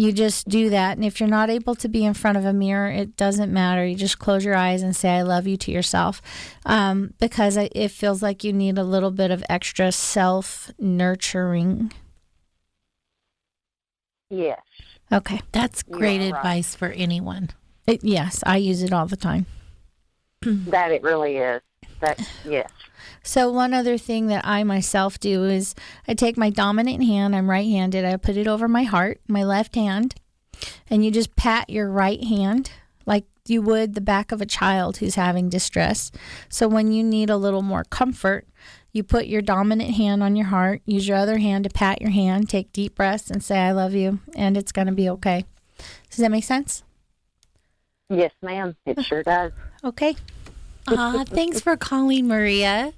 D: You just do that. And if you're not able to be in front of a mirror, it doesn't matter. You just close your eyes and say, I love you to yourself. Because it feels like you need a little bit of extra self-nurturing.
L: Yes.
D: Okay.
C: That's great advice for anyone.
D: Yes, I use it all the time.
L: That it really is. Yes.
D: So one other thing that I myself do is I take my dominant hand, I'm right-handed, I put it over my heart, my left hand, and you just pat your right hand like you would the back of a child who's having distress. So when you need a little more comfort, you put your dominant hand on your heart, use your other hand to pat your hand, take deep breaths and say, I love you, and it's going to be okay. Does that make sense?
L: Yes, ma'am. It sure does.
D: Okay.
C: Thanks for calling, Maria.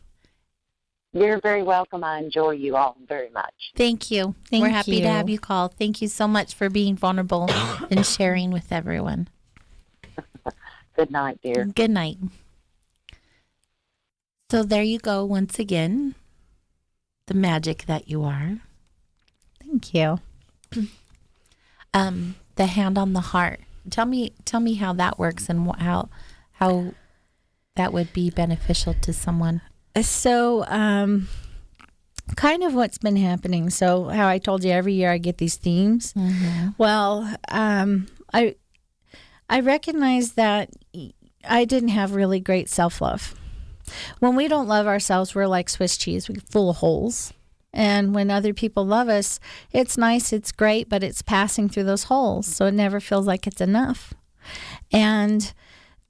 L: You're very welcome. I enjoy you all very much.
C: Thank you.
D: Thank
C: We're happy
D: you.
C: to have you call. Thank you so much for being vulnerable and sharing with everyone.
L: Good night, dear.
C: Good night. So there you go once again. The magic that you are.
D: Thank you.
C: The hand on the heart. Tell me how that works and how that would be beneficial to someone.
D: So, kind of what's been happening. So, how I told you every year I get these themes.
C: Mm-hmm.
D: Well, I recognize that I didn't have really great self-love. When we don't love ourselves, we're like Swiss cheese. We're full of holes. And when other people love us, it's nice, it's great, but it's passing through those holes. So it never feels like it's enough. And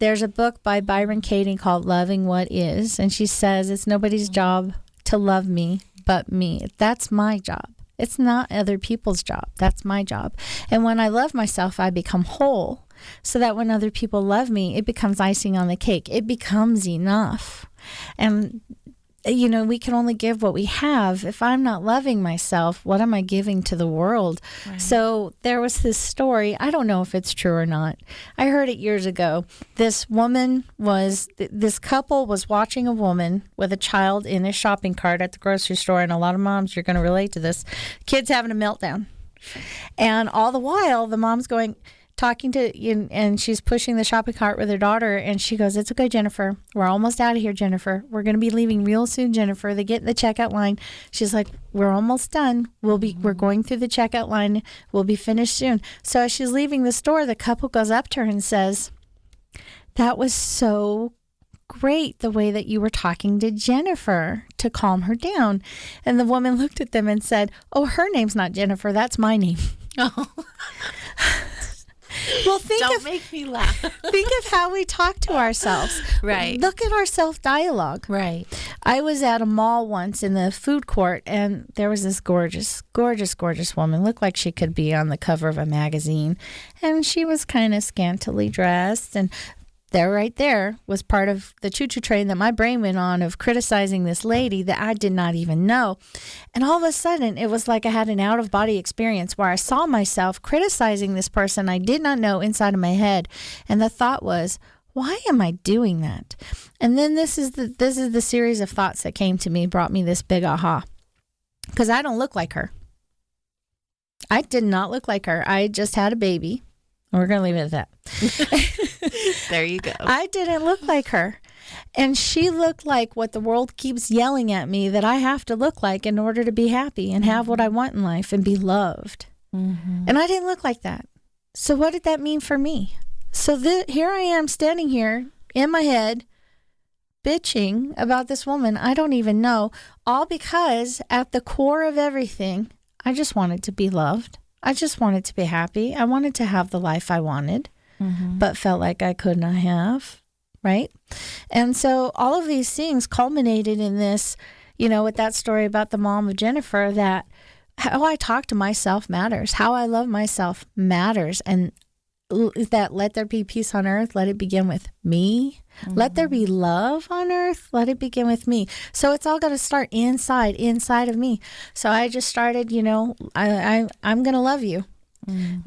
D: there's a book by Byron Katie called Loving What Is. And she says, it's nobody's job to love me but me. That's my job. It's not other people's job. That's my job. And when I love myself, I become whole. So that when other people love me, it becomes icing on the cake. It becomes enough. And we can only give what we have. If I'm not loving myself, what am I giving to the world? Right. So there was this story. I don't know if it's true or not. I heard it years ago. This couple was watching a woman with a child in a shopping cart at the grocery store. And a lot of moms, you're going to relate to this. Kid's having a meltdown. And all the while, the mom's talking to you, and she's pushing the shopping cart with her daughter, and she goes, it's okay, Jennifer. We're almost out of here, Jennifer. We're going to be leaving real soon, Jennifer. They get in the checkout line. She's like, we're almost done. We're going through the checkout line. We'll be finished soon. So as she's leaving the store, the couple goes up to her and says, that was so great the way that you were talking to Jennifer to calm her down. And the woman looked at them and said, oh, her name's not Jennifer. That's my name. Oh. Well,
C: Don't make me laugh.
D: Think of how we talk to ourselves.
C: Right.
D: Look at our self-dialogue.
C: Right.
D: I was at a mall once in the food court, and there was this gorgeous, gorgeous, gorgeous woman. Looked like she could be on the cover of a magazine. And she was kind of scantily dressed, and right there was part of the choo-choo train that my brain went on of criticizing this lady that I did not even know. And all of a sudden, it was like I had an out-of-body experience where I saw myself criticizing this person I did not know inside of my head. And the thought was, why am I doing that? And then this is the series of thoughts that came to me, brought me this big aha. Because I don't look like her. I did not look like her. I just had a baby. We're going to leave it at that.
C: There you go.
D: I didn't look like her. And she looked like what the world keeps yelling at me that I have to look like in order to be happy and have what I want in life and be loved. Mm-hmm. And I didn't look like that. So what did that mean for me? So here I am standing here in my head bitching about this woman I don't even know, all because at the core of everything, I just wanted to be loved. I just wanted to be happy. I wanted to have the life I wanted, but felt like I could not have, right? And so all of these things culminated in this, with that story about the mom of Jennifer, that how I talk to myself matters. How I love myself matters. And that let there be peace on earth, let it begin with me. Mm-hmm. Let there be love on earth, let it begin with me. So it's all got to start inside of me. So I just started, I'm going to love you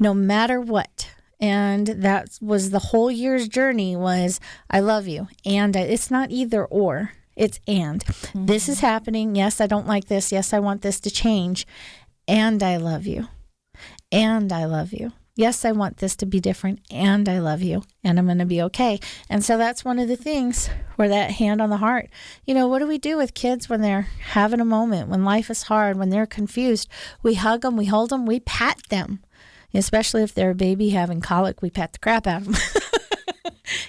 D: no matter what. And that was the whole year's journey was I love you. And it's not either or, it's and. Mm-hmm. This is happening. Yes, I don't like this. Yes, I want this to change. And I love you. and I love you. Yes, I want this to be different, and I love you, and I'm going to be okay. And so that's one of the things where that hand on the heart, what do we do with kids when they're having a moment, when life is hard, when they're confused? We hug them, we hold them, we pat them. Especially if they're a baby having colic, we pat the crap out of them.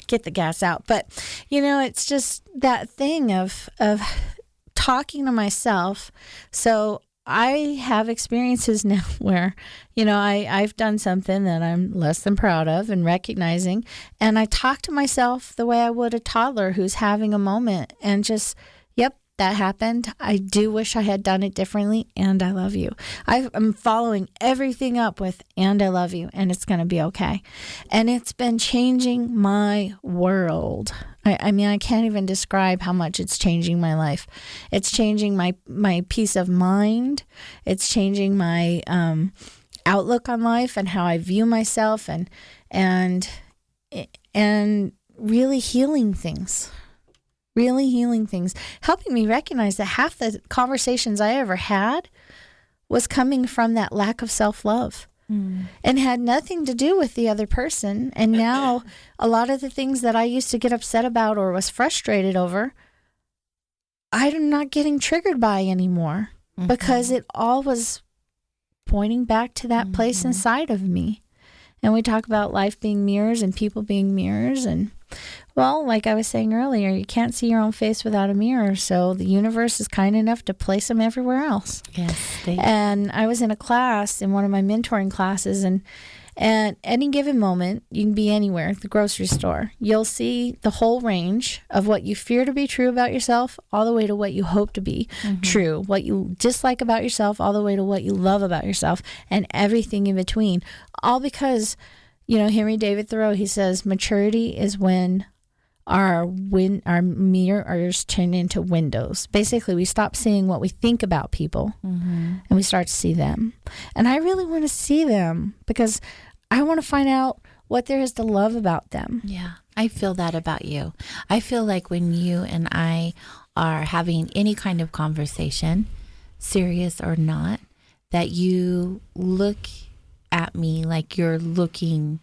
D: Get the gas out. But, it's just that thing of talking to myself. So I have experiences now where, I've done something that I'm less than proud of and recognizing, and I talk to myself the way I would a toddler who's having a moment and just, yep, that happened. I do wish I had done it differently, and I love you. I'm following everything up with, and I love you, and it's going to be okay. And it's been changing my world. I mean, I can't even describe how much it's changing my life. It's changing my peace of mind. It's changing my outlook on life and how I view myself, and really healing things. Really healing things, helping me recognize that half the conversations I ever had was coming from that lack of self-love and had nothing to do with the other person. And now a lot of the things that I used to get upset about or was frustrated over, I'm not getting triggered by anymore because it all was pointing back to that place inside of me. And we talk about life being mirrors and people being mirrors. And, well, like I was saying earlier, you can't see your own face without a mirror. So the universe is kind enough to place them everywhere else.
C: Yes.
D: And I was in a class, in one of my mentoring classes, and at any given moment, you can be anywhere, the grocery store. You'll see the whole range of what you fear to be true about yourself, all the way to what you hope to be true, what you dislike about yourself, all the way to what you love about yourself, and everything in between. All because, Henry David Thoreau, he says, maturity is when our mirrors turn into windows. Basically, we stop seeing what we think about people and we start to see them. And I really want to see them because I want to find out what there is to love about them.
C: Yeah, I feel that about you. I feel like when you and I are having any kind of conversation, serious or not, that you look at me like you're looking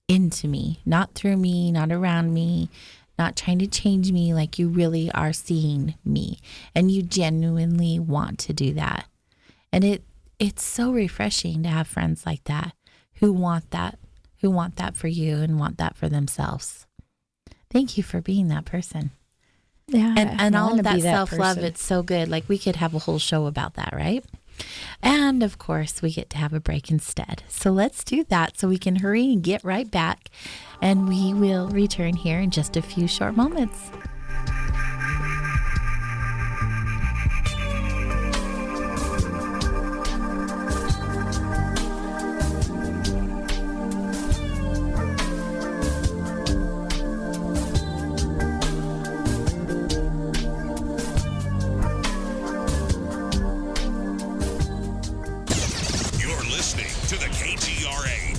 C: into me, not through me, not around me, not trying to change me, like you really are seeing me and you genuinely want to do that. And it's so refreshing to have friends like that who want that for you and want that for themselves. Thank you for being that person.
D: Yeah.
C: And all of that self-love, it's so good. Like we could have a whole show about that, right? And of course, we get to have a break instead. So let's do that so we can hurry and get right back. And we will return here in just a few short moments.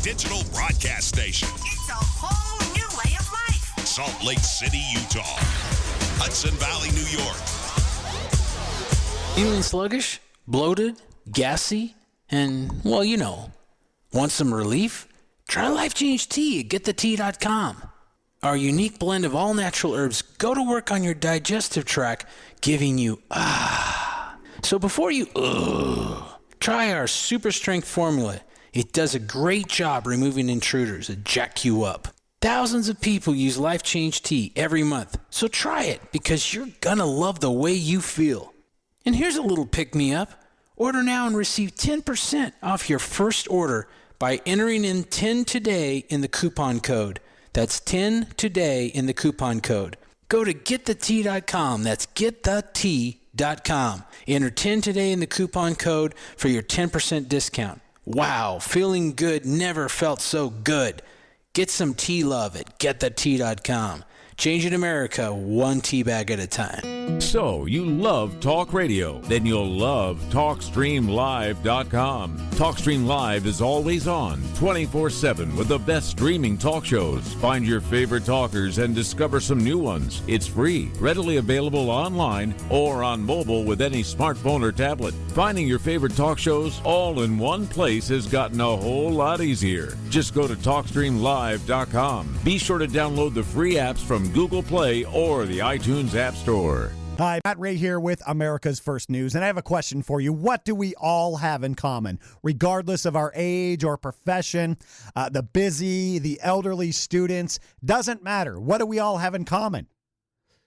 A: Digital broadcast station.
M: It's a whole new way of life.
A: Salt Lake City, Utah. Hudson Valley, New York.
H: Feeling sluggish, bloated, gassy, and, well, want some relief? Try Life Change Tea at getthetea.com. Our unique blend of all natural herbs go to work on your digestive tract, giving you So before you try our super strength formula. It does a great job removing intruders that jack you up. Thousands of people use Life Change Tea every month, so try it because you're gonna love the way you feel. And here's a little pick-me-up. Order now and receive 10% off your first order by entering in 10 today in the coupon code. That's 10 today in the coupon code. Go to getthetea.com. That's getthetea.com. Enter 10 today in the coupon code for your 10% discount. Wow, feeling good never felt so good. Get some tea love at getthetea.com. Changing America one tea bag at a time.
N: So, you love talk radio? Then you'll love TalkStreamLive.com. TalkStream Live is always on, 24/7 with the best streaming talk shows. Find your favorite talkers and discover some new ones. It's free, readily available online or on mobile with any smartphone or tablet. Finding your favorite talk shows all in one place has gotten a whole lot easier. Just go to TalkStreamLive.com. Be sure to download the free apps from Google Play or the iTunes App Store.
O: Hi, Matt Ray here with America's First News, and I have a question for you. What do we all have in common, regardless of our age or profession? The busy, the elderly, students, doesn't matter. What do we all have in common?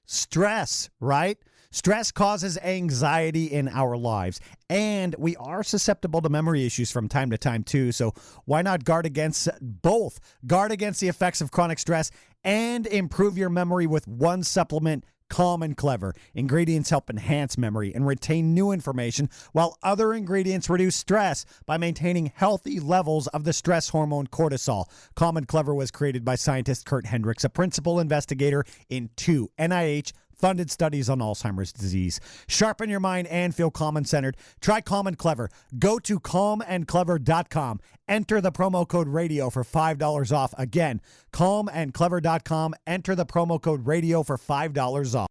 O: Stress, right? Stress causes anxiety in our lives, and we are susceptible to memory issues from time to time, too. So why not guard against both? Guard against the effects of chronic stress and improve your memory with one supplement, Calm and Clever. Ingredients help enhance memory and retain new information, while other ingredients reduce stress by maintaining healthy levels of the stress hormone cortisol. Calm and Clever was created by scientist Kurt Hendricks, a principal investigator in 2 NIH-funded studies on Alzheimer's disease. Sharpen your mind and feel calm and centered. Try Calm and Clever. Go to calmandclever.com. Enter the promo code radio for $5 off. Again, calmandclever.com. Enter the promo code radio for $5 off.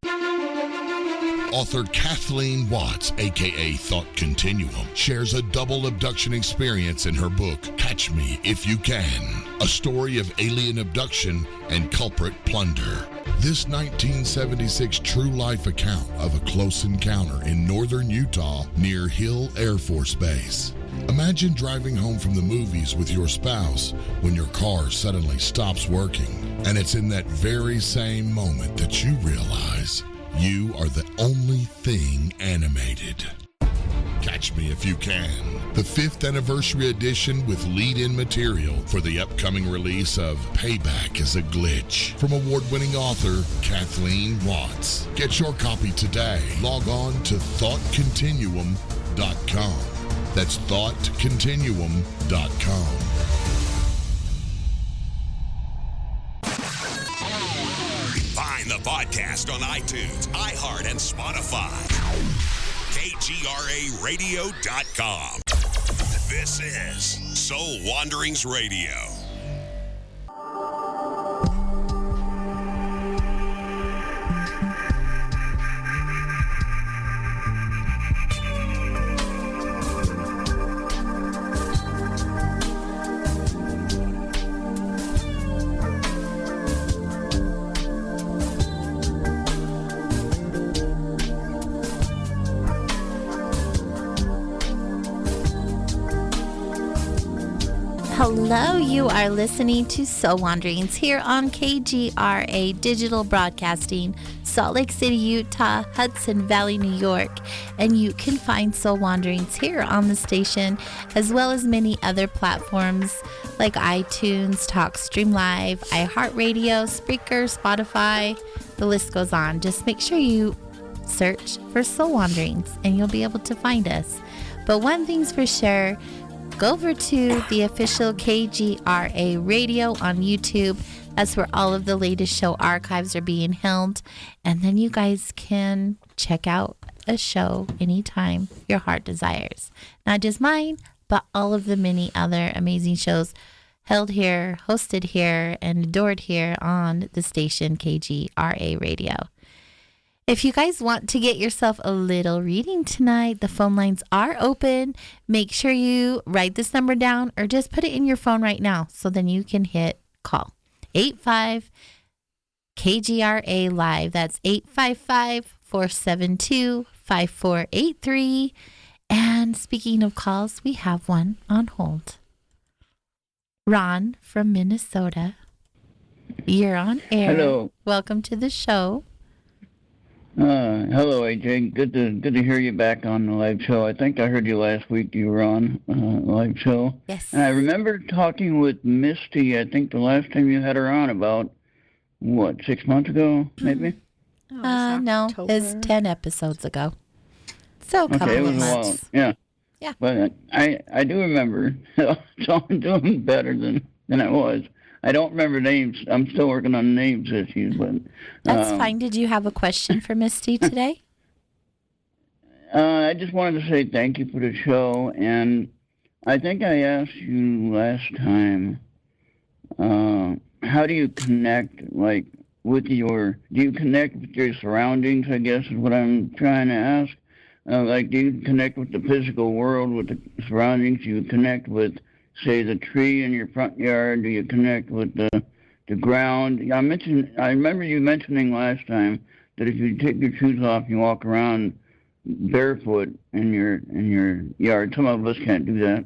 B: Author Kathleen Watts, a.k.a. Thought Continuum, shares a double abduction experience in her book, Catch Me If You Can, a story of alien abduction and culprit plunder. This 1976 true life account of a close encounter in northern Utah near Hill Air Force Base. Imagine driving home from the movies with your spouse when your car suddenly stops working, and it's in that very same moment that you realize you are the only thing animated. Catch Me If You Can, the 5th anniversary edition with lead-in material for the upcoming release of Payback is a Glitch from award-winning author Kathleen Watts. Get your copy today. Log on to thoughtcontinuum.com. That's thoughtcontinuum.com.
A: Find the podcast on iTunes, iHeart, and Spotify. KGRARadio.com. This is Soul Wanderings Radio.
C: Hello, you are listening to Soul Wanderings here on KGRA Digital Broadcasting, Salt Lake City, Utah, Hudson Valley, New York. And you can find Soul Wanderings here on the station, as well as many other platforms like iTunes, TalkStream Live, iHeartRadio, Spreaker, Spotify. The list goes on. Just make sure you search for Soul Wanderings and you'll be able to find us. But one thing's for sure, go over to the official KGRA Radio on YouTube. That's where all of the latest show archives are being held. And then you guys can check out a show anytime your heart desires. Not just mine, but all of the many other amazing shows held here, hosted here, and adored here on the station KGRA Radio. If you guys want to get yourself a little reading tonight, the phone lines are open. Make sure you write this number down or just put it in your phone right now so then you can hit call. 85 KGRA Live. That's 855-472-5483. And speaking of calls, we have one on hold. Ron from Minnesota. You're on air.
P: Hello.
C: Welcome to the show.
P: Hello, AJ. Good to hear you back on the live show. I think I heard you last week. You were on live show.
C: Yes.
P: And I remember talking with Misty. I think the last time you had her on about 6 months ago, maybe.
C: No, it's 10 episodes ago. So a couple
P: it was
C: of
P: a while.
C: months.
P: Yeah.
C: Yeah.
P: But I do remember. So I'm doing better than I was. I don't remember names. I'm still working on names issues, but
C: That's fine. Did you have a question for Misty today?
P: I just wanted to say thank you for the show, and I think I asked you last time, how do you connect, like, do you connect with your surroundings, I guess is what I'm trying to ask. Like, do you connect with the physical world, with the surroundings? Do you connect with, say, the tree in your front yard? Do you connect with the ground? I remember you mentioning last time that if you take your shoes off, you walk around barefoot in your yard. Some of us can't do that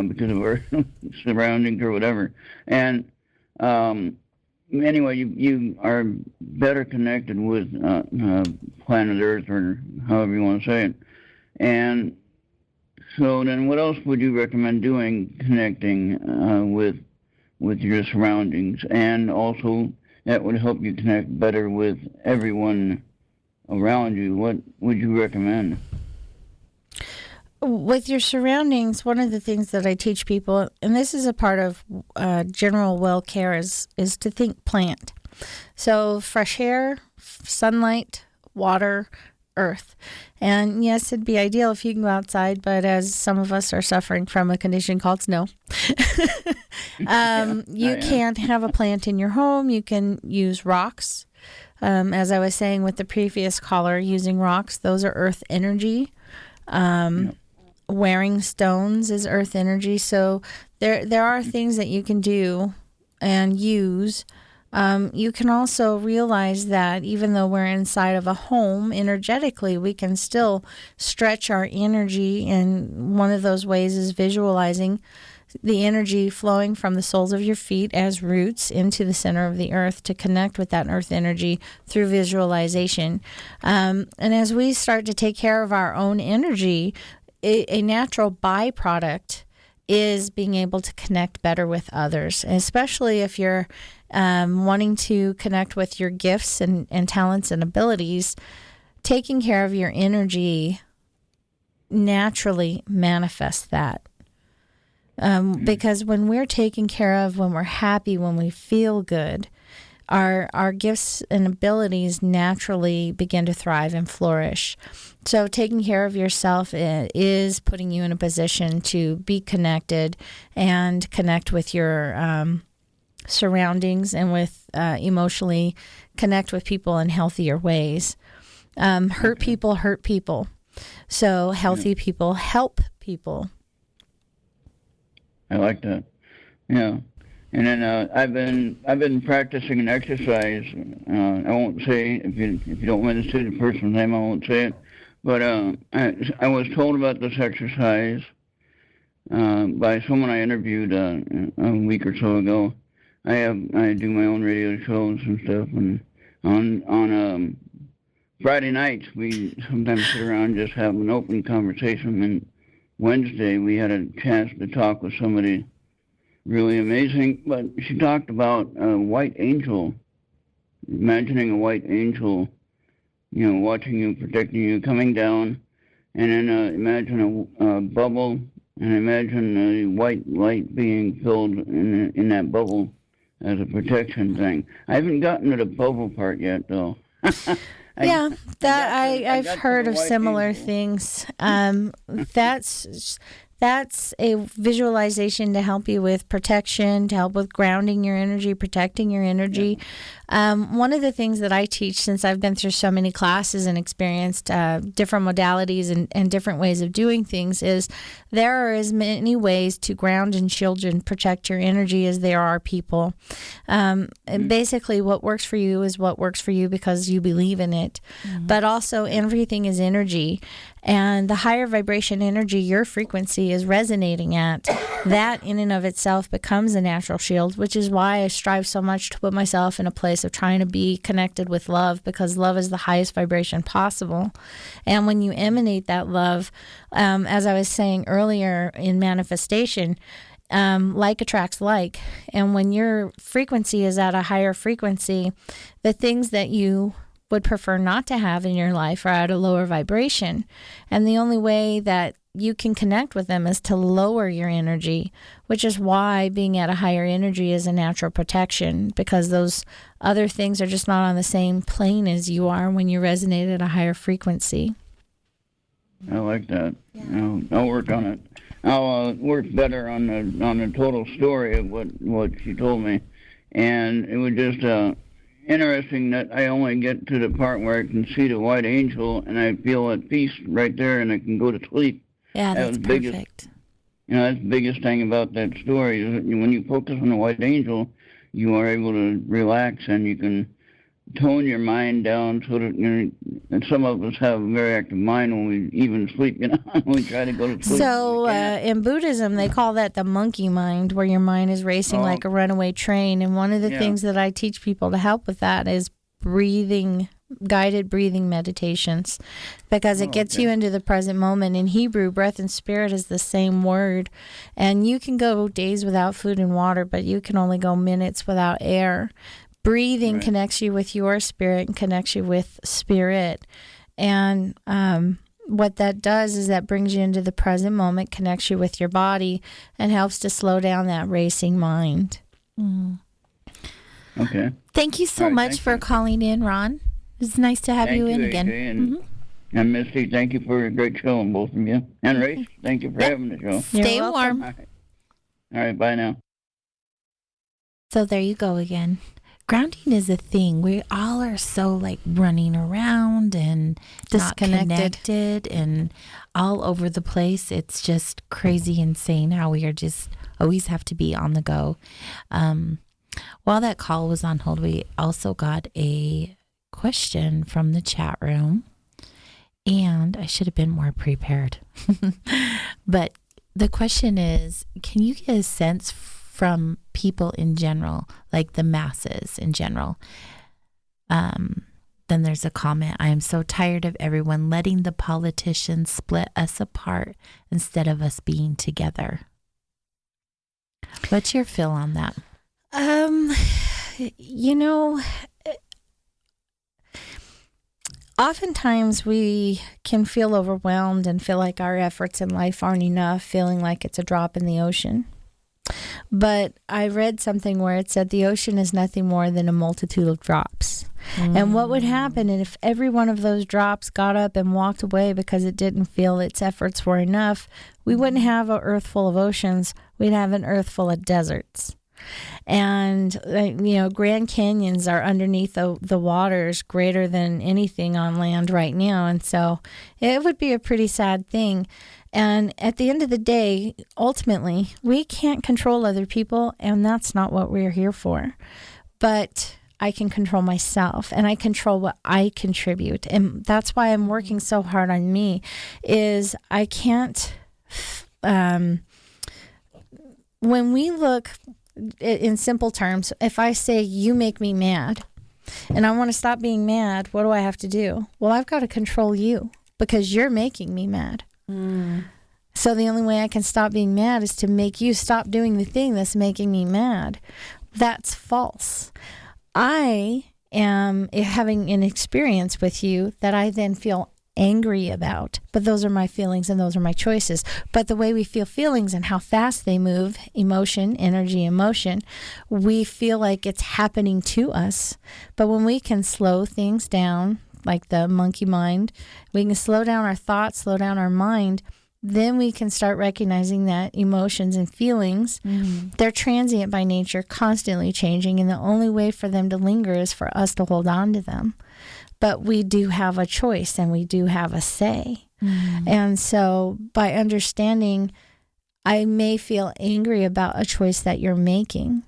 P: because of our surroundings or whatever. And anyway, you are better connected with planet Earth, or however you want to say it. And so then what else would you recommend doing, connecting with your surroundings? And also that would help you connect better with everyone around you. What would you recommend?
D: With your surroundings, one of the things that I teach people, and this is a part of general well care, is to think plant. So fresh air, sunlight, water, earth. And yes, it'd be ideal if you can go outside, but as some of us are suffering from a condition called snow, you can't have a plant in your home. You can use rocks. As I was saying with the previous caller, using rocks, those are earth energy. Wearing stones is earth energy. So there are things that you can do and use. You can also realize that even though we're inside of a home, energetically, we can still stretch our energy. And one of those ways is visualizing the energy flowing from the soles of your feet as roots into the center of the earth to connect with that earth energy through visualization. And as we start to take care of our own energy, a natural byproduct is being able to connect better with others, especially if you're wanting to connect with your gifts and talents and abilities. Taking care of your energy naturally manifests that. Because when we're taken care of, when we're happy, when we feel good, our gifts and abilities naturally begin to thrive and flourish. So taking care of yourself is putting you in a position to be connected and connect with your surroundings and with emotionally connect with people in healthier ways. Hurt people hurt people. So healthy people help people.
P: I like that. Yeah. And then I've been practicing an exercise. I won't say, if you don't want to say the person's name, I won't say it. But I was told about this exercise by someone I interviewed a week or so ago. I do my own radio shows and stuff, and on Friday nights we sometimes sit around and just have an open conversation. And Wednesday we had a chance to talk with somebody really amazing, but she talked about a white angel, imagining a white angel, watching you, protecting you, coming down, and then imagine a bubble, and imagine a white light being filled in that bubble as a protection thing. I haven't gotten to the bubble part yet, though.
D: I've heard of similar things. That's a visualization to help you with protection, to help with grounding your energy, protecting your energy. One of the things that I teach, since I've been through so many classes and experienced different modalities and different ways of doing things, is there are as many ways to ground and shield and protect your energy as there are people. And basically what works for you is what works for you because you believe in it. But also everything is energy. And the higher vibration energy your frequency is resonating at, that in and of itself becomes a natural shield, which is why I strive so much to put myself in a place of trying to be connected with love, because love is the highest vibration possible. And when you emanate that love, as I was saying earlier in manifestation, like attracts like. And when your frequency is at a higher frequency, the things that you would prefer not to have in your life are at a lower vibration. And the only way that you can connect with them is to lower your energy, which is why being at a higher energy is a natural protection, because those other things are just not on the same plane as you are when you resonate at a higher frequency.
P: I like that. Yeah. I'll work on it. I'll work better on the total story of what she told me, and it was just interesting that I only get to the part where I can see the white angel, and I feel at peace right there, and I can go to sleep.
C: Yeah, that's perfect.
P: That's the biggest thing about that story is that when you focus on the white angel, you are able to relax and you can tone your mind down so that, and some of us have a very active mind when we even sleep, when we try to go to sleep.
D: So in Buddhism, they call that the monkey mind, where your mind is racing like a runaway train. And one of the things that I teach people to help with that is guided breathing meditations, because it gets you into the present moment. In Hebrew, breath and spirit is the same word, and you can go days without food and water, but you can only go minutes without air. Breathing connects you with your spirit and connects you with spirit, and what that does is that brings you into the present moment, connects you with your body, and helps to slow down that racing mind.
P: Okay.
C: Thank you so much for calling in, Ron. It's nice to have you in again.
P: And Misty, thank you for a great show, on both of you. And Race, thank you for having the show.
C: Stay warm.
P: All right, bye now.
C: So there you go again. Grounding is a thing. We all are so like running around and
D: disconnected,
C: not connected, and all over the place. It's just crazy insane how we are just always have to be on the go. While that call was on hold, we also got a question from the chat room, and I should have been more prepared. But the question is, can you get a sense from people in general, like the masses in general? Then there's a comment: I am so tired of everyone letting the politicians split us apart instead of us being together. What's your feel on that?
D: Oftentimes we can feel overwhelmed and feel like our efforts in life aren't enough, feeling like it's a drop in the ocean. But I read something where it said the ocean is nothing more than a multitude of drops. And what would happen if every one of those drops got up and walked away because it didn't feel its efforts were enough? We wouldn't have an earth full of oceans. We'd have an earth full of deserts. And, Grand Canyons are underneath the waters greater than anything on land right now. And so it would be a pretty sad thing. And at the end of the day, ultimately, we can't control other people, and that's not what we're here for. But I can control myself, and I control what I contribute. And that's why I'm working so hard on me, is I can't, when we look in simple terms, if I say you make me mad and I want to stop being mad, what do I have to do? Well, I've got to control you because you're making me mad. So the only way I can stop being mad is to make you stop doing the thing that's making me mad. That's false. I am having an experience with you that I then feel angry about, but those are my feelings and those are my choices. But the way we feel feelings and how fast they move, emotion, energy, emotion, we feel like it's happening to us. But when we can slow things down, like the monkey mind, we can slow down our thoughts, slow down our mind, then we can start recognizing that emotions and feelings, they're transient by nature, constantly changing, and the only way for them to linger is for us to hold on to them. But we do have a choice and we do have a say. And so by understanding, I may feel angry about a choice that you're making,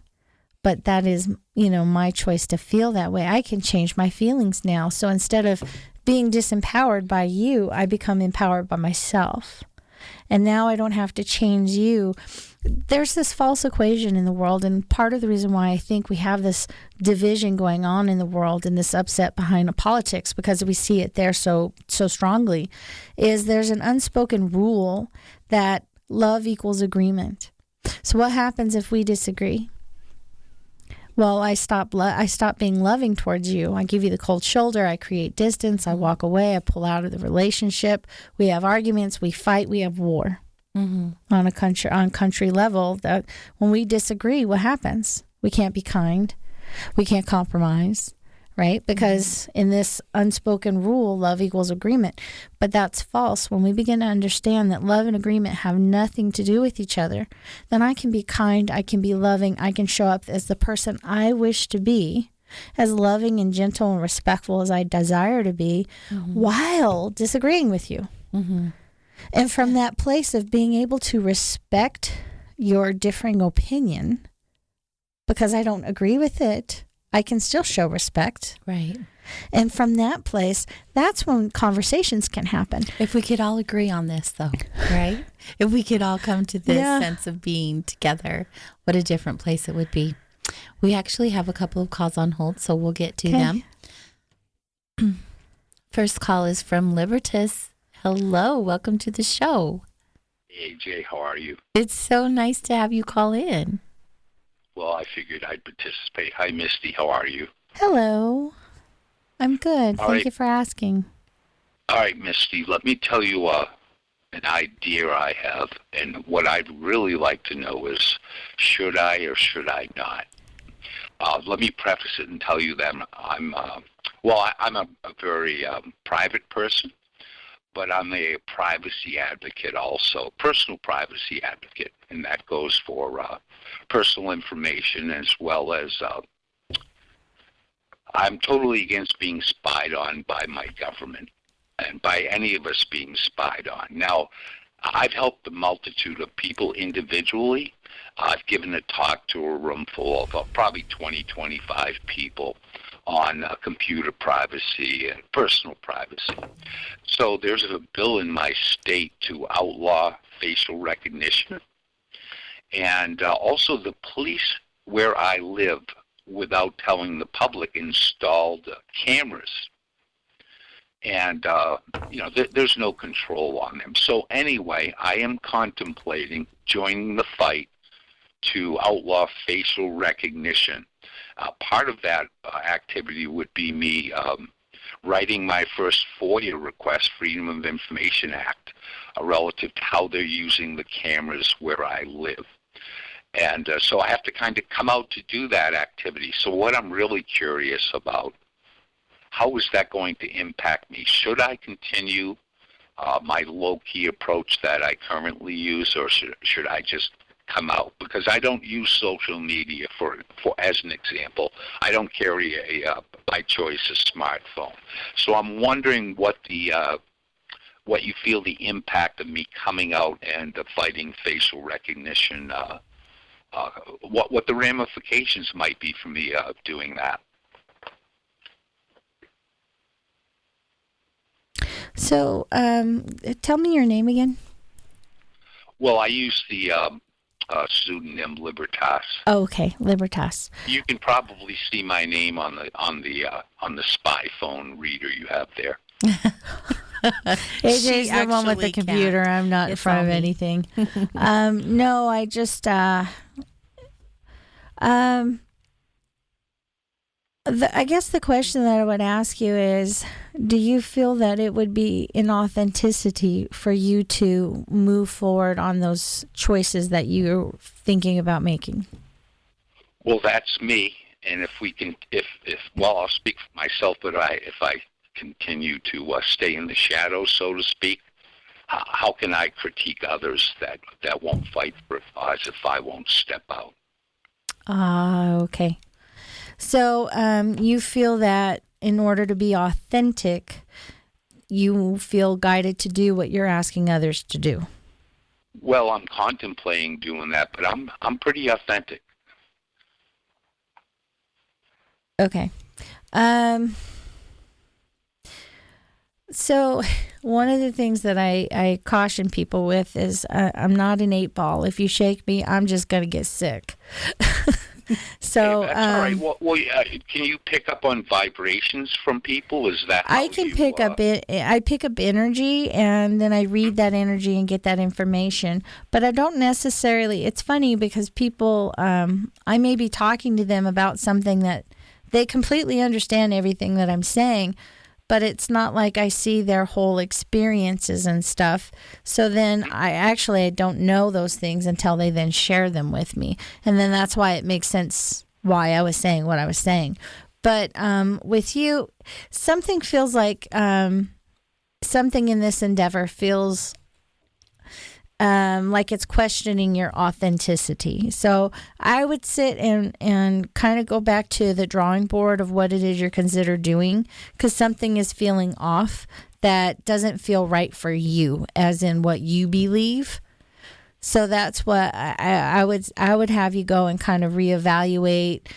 D: but that is, my choice to feel that way. I can change my feelings now. So instead of being disempowered by you, I become empowered by myself. And now I don't have to change you. There's this false equation in the world, and part of the reason why I think we have this division going on in the world and this upset behind politics, because we see it there so strongly, is there's an unspoken rule that love equals agreement. So what happens if we disagree? Well, I stop being loving towards you. I give you the cold shoulder. I create distance. I walk away. I pull out of the relationship. We have arguments. We fight. We have war. On country level. That when we disagree, what happens? We can't be kind. We can't compromise, right? Because in this unspoken rule, love equals agreement. But that's false. When we begin to understand that love and agreement have nothing to do with each other, then I can be kind, I can be loving, I can show up as the person I wish to be, as loving and gentle and respectful as I desire to be, while disagreeing with you. And from that place of being able to respect your differing opinion, because I don't agree with it, I can still show respect.
C: Right.
D: And from that place, that's when conversations can happen.
C: If we could all agree on this, though, right? If we could all come to this sense of being together, what a different place it would be. We actually have a couple of calls on hold, so we'll get to them. First call is from Libertas. Hello, welcome to the show.
Q: Hey, Jay, how are you?
C: It's so nice to have you call in.
Q: Well, I figured I'd participate. Hi, Misty, how are you?
D: Hello. I'm good.
Q: All
D: Thank
Q: right.
D: you for asking.
Q: All right, Misty, let me tell you an idea I have, and what I'd really like to know is, should I or should I not? Let me preface it and tell you that I'm a very private person, but I'm a privacy advocate also, personal privacy advocate, and that goes for personal information as well as I'm totally against being spied on by my government and by any of us being spied on. Now, I've helped a multitude of people individually. I've given a talk to a room full of probably 20, 25 people on computer privacy and personal privacy. So there's a bill in my state to outlaw facial recognition. And also the police where I live, without telling the public, installed cameras. And, there's no control on them. So anyway, I am contemplating joining the fight to outlaw facial recognition. Part of that activity would be me writing my first FOIA request, Freedom of Information Act, relative to how they're using the cameras where I live. And so I have to kind of come out to do that activity. So what I'm really curious about, how is that going to impact me? Should I continue my low-key approach that I currently use, or should I just come out? Because I don't use social media for as an example. I don't carry by choice a smartphone. So I'm wondering what you feel the impact of me coming out and fighting facial recognition, what the ramifications might be for me doing that.
D: So, tell me your name again.
Q: Well, I use the pseudonym Libertas.
D: Oh, okay, Libertas.
Q: You can probably see my name on the spy phone reader you have there.
D: AJ's the one with the computer. I'm not in front of anything. No, I just I guess the question that I would ask you is, do you feel that it would be inauthenticity for you to move forward on those choices that you're thinking about making?
Q: Well, that's me. And I'll speak for myself, but if I continue to stay in the shadows, so to speak, how can I critique others that won't fight for a cause if I won't step out?
D: Okay. So you feel that in order to be authentic, you feel guided to do what you're asking others to do?
Q: Well, I'm contemplating doing that, but I'm pretty authentic.
D: Okay. So one of the things that I caution people with is I'm not an 8-ball. If you shake me, I'm just going to get sick. So
Q: That's all right. Can you pick up on vibrations from people? Is that how
D: I can pick up it? I pick up energy, and then I read that energy and get that information. But I don't necessarily. It's funny because people, I may be talking to them about something that they completely understand everything that I'm saying, but it's not like I see their whole experiences and stuff. So then I don't know those things until they then share them with me. And then that's why it makes sense why I was saying what I was saying. But with you, something feels like something in this endeavor feels like it's questioning your authenticity. So I would sit and kind of go back to the drawing board of what it is you're considered doing, because something is feeling off that doesn't feel right for you, as in what you believe. So that's what I would have you go and kind of reevaluate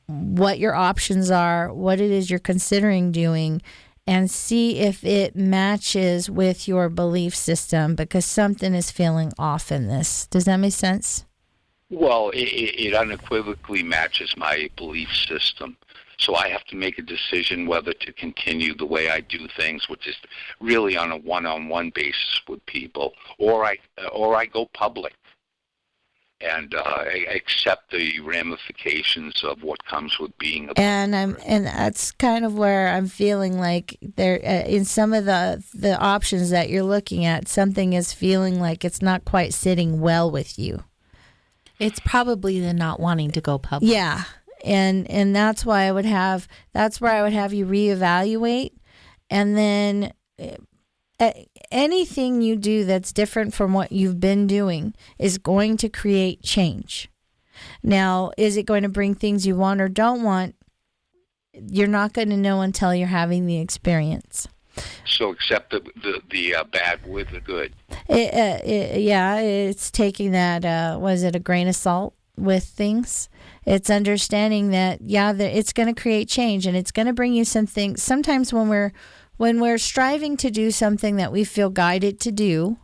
D: what your options are, what it is you're considering doing, and see if it matches with your belief system, because something is feeling off in this. Does that make sense?
Q: Well, it unequivocally matches my belief system. So I have to make a decision whether to continue the way I do things, which is really on a one-on-one basis with people, or I go public and accept the ramifications of what comes with being a
D: and that's kind of where I'm feeling like there in some of the options that you're looking at, something is feeling like it's not quite sitting well with you.
C: It's probably the not wanting to go public.
D: Yeah. And that's why I would have you reevaluate, and then anything you do that's different from what you've been doing is going to create change. Now, is it going to bring things you want or don't want? You're not going to know until you're having the experience.
Q: So accept the bad with the good.
D: It's taking that, was it a grain of salt with things? It's understanding that, it's going to create change, and it's going to bring you some things. Sometimes when we're striving to do something that we feel guided to do,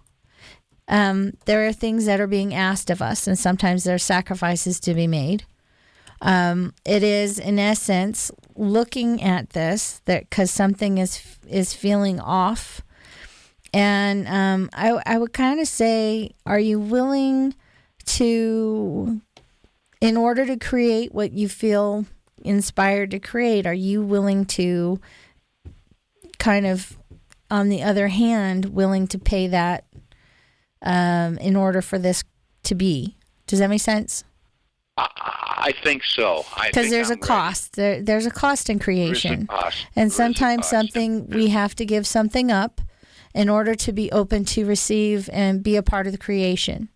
D: there are things that are being asked of us, and sometimes there are sacrifices to be made. It is, in essence, looking at this because something is feeling off. And I would kind of say, are you willing to, in order to create what you feel inspired to create, are you willing to kind of, on the other hand, willing to pay that in order for this to be? Does that make sense?
Q: I think so.
D: Because there's a cost. There's a cost in creation. And sometimes we have to give something up in order to be open to receive and be a part of the creation.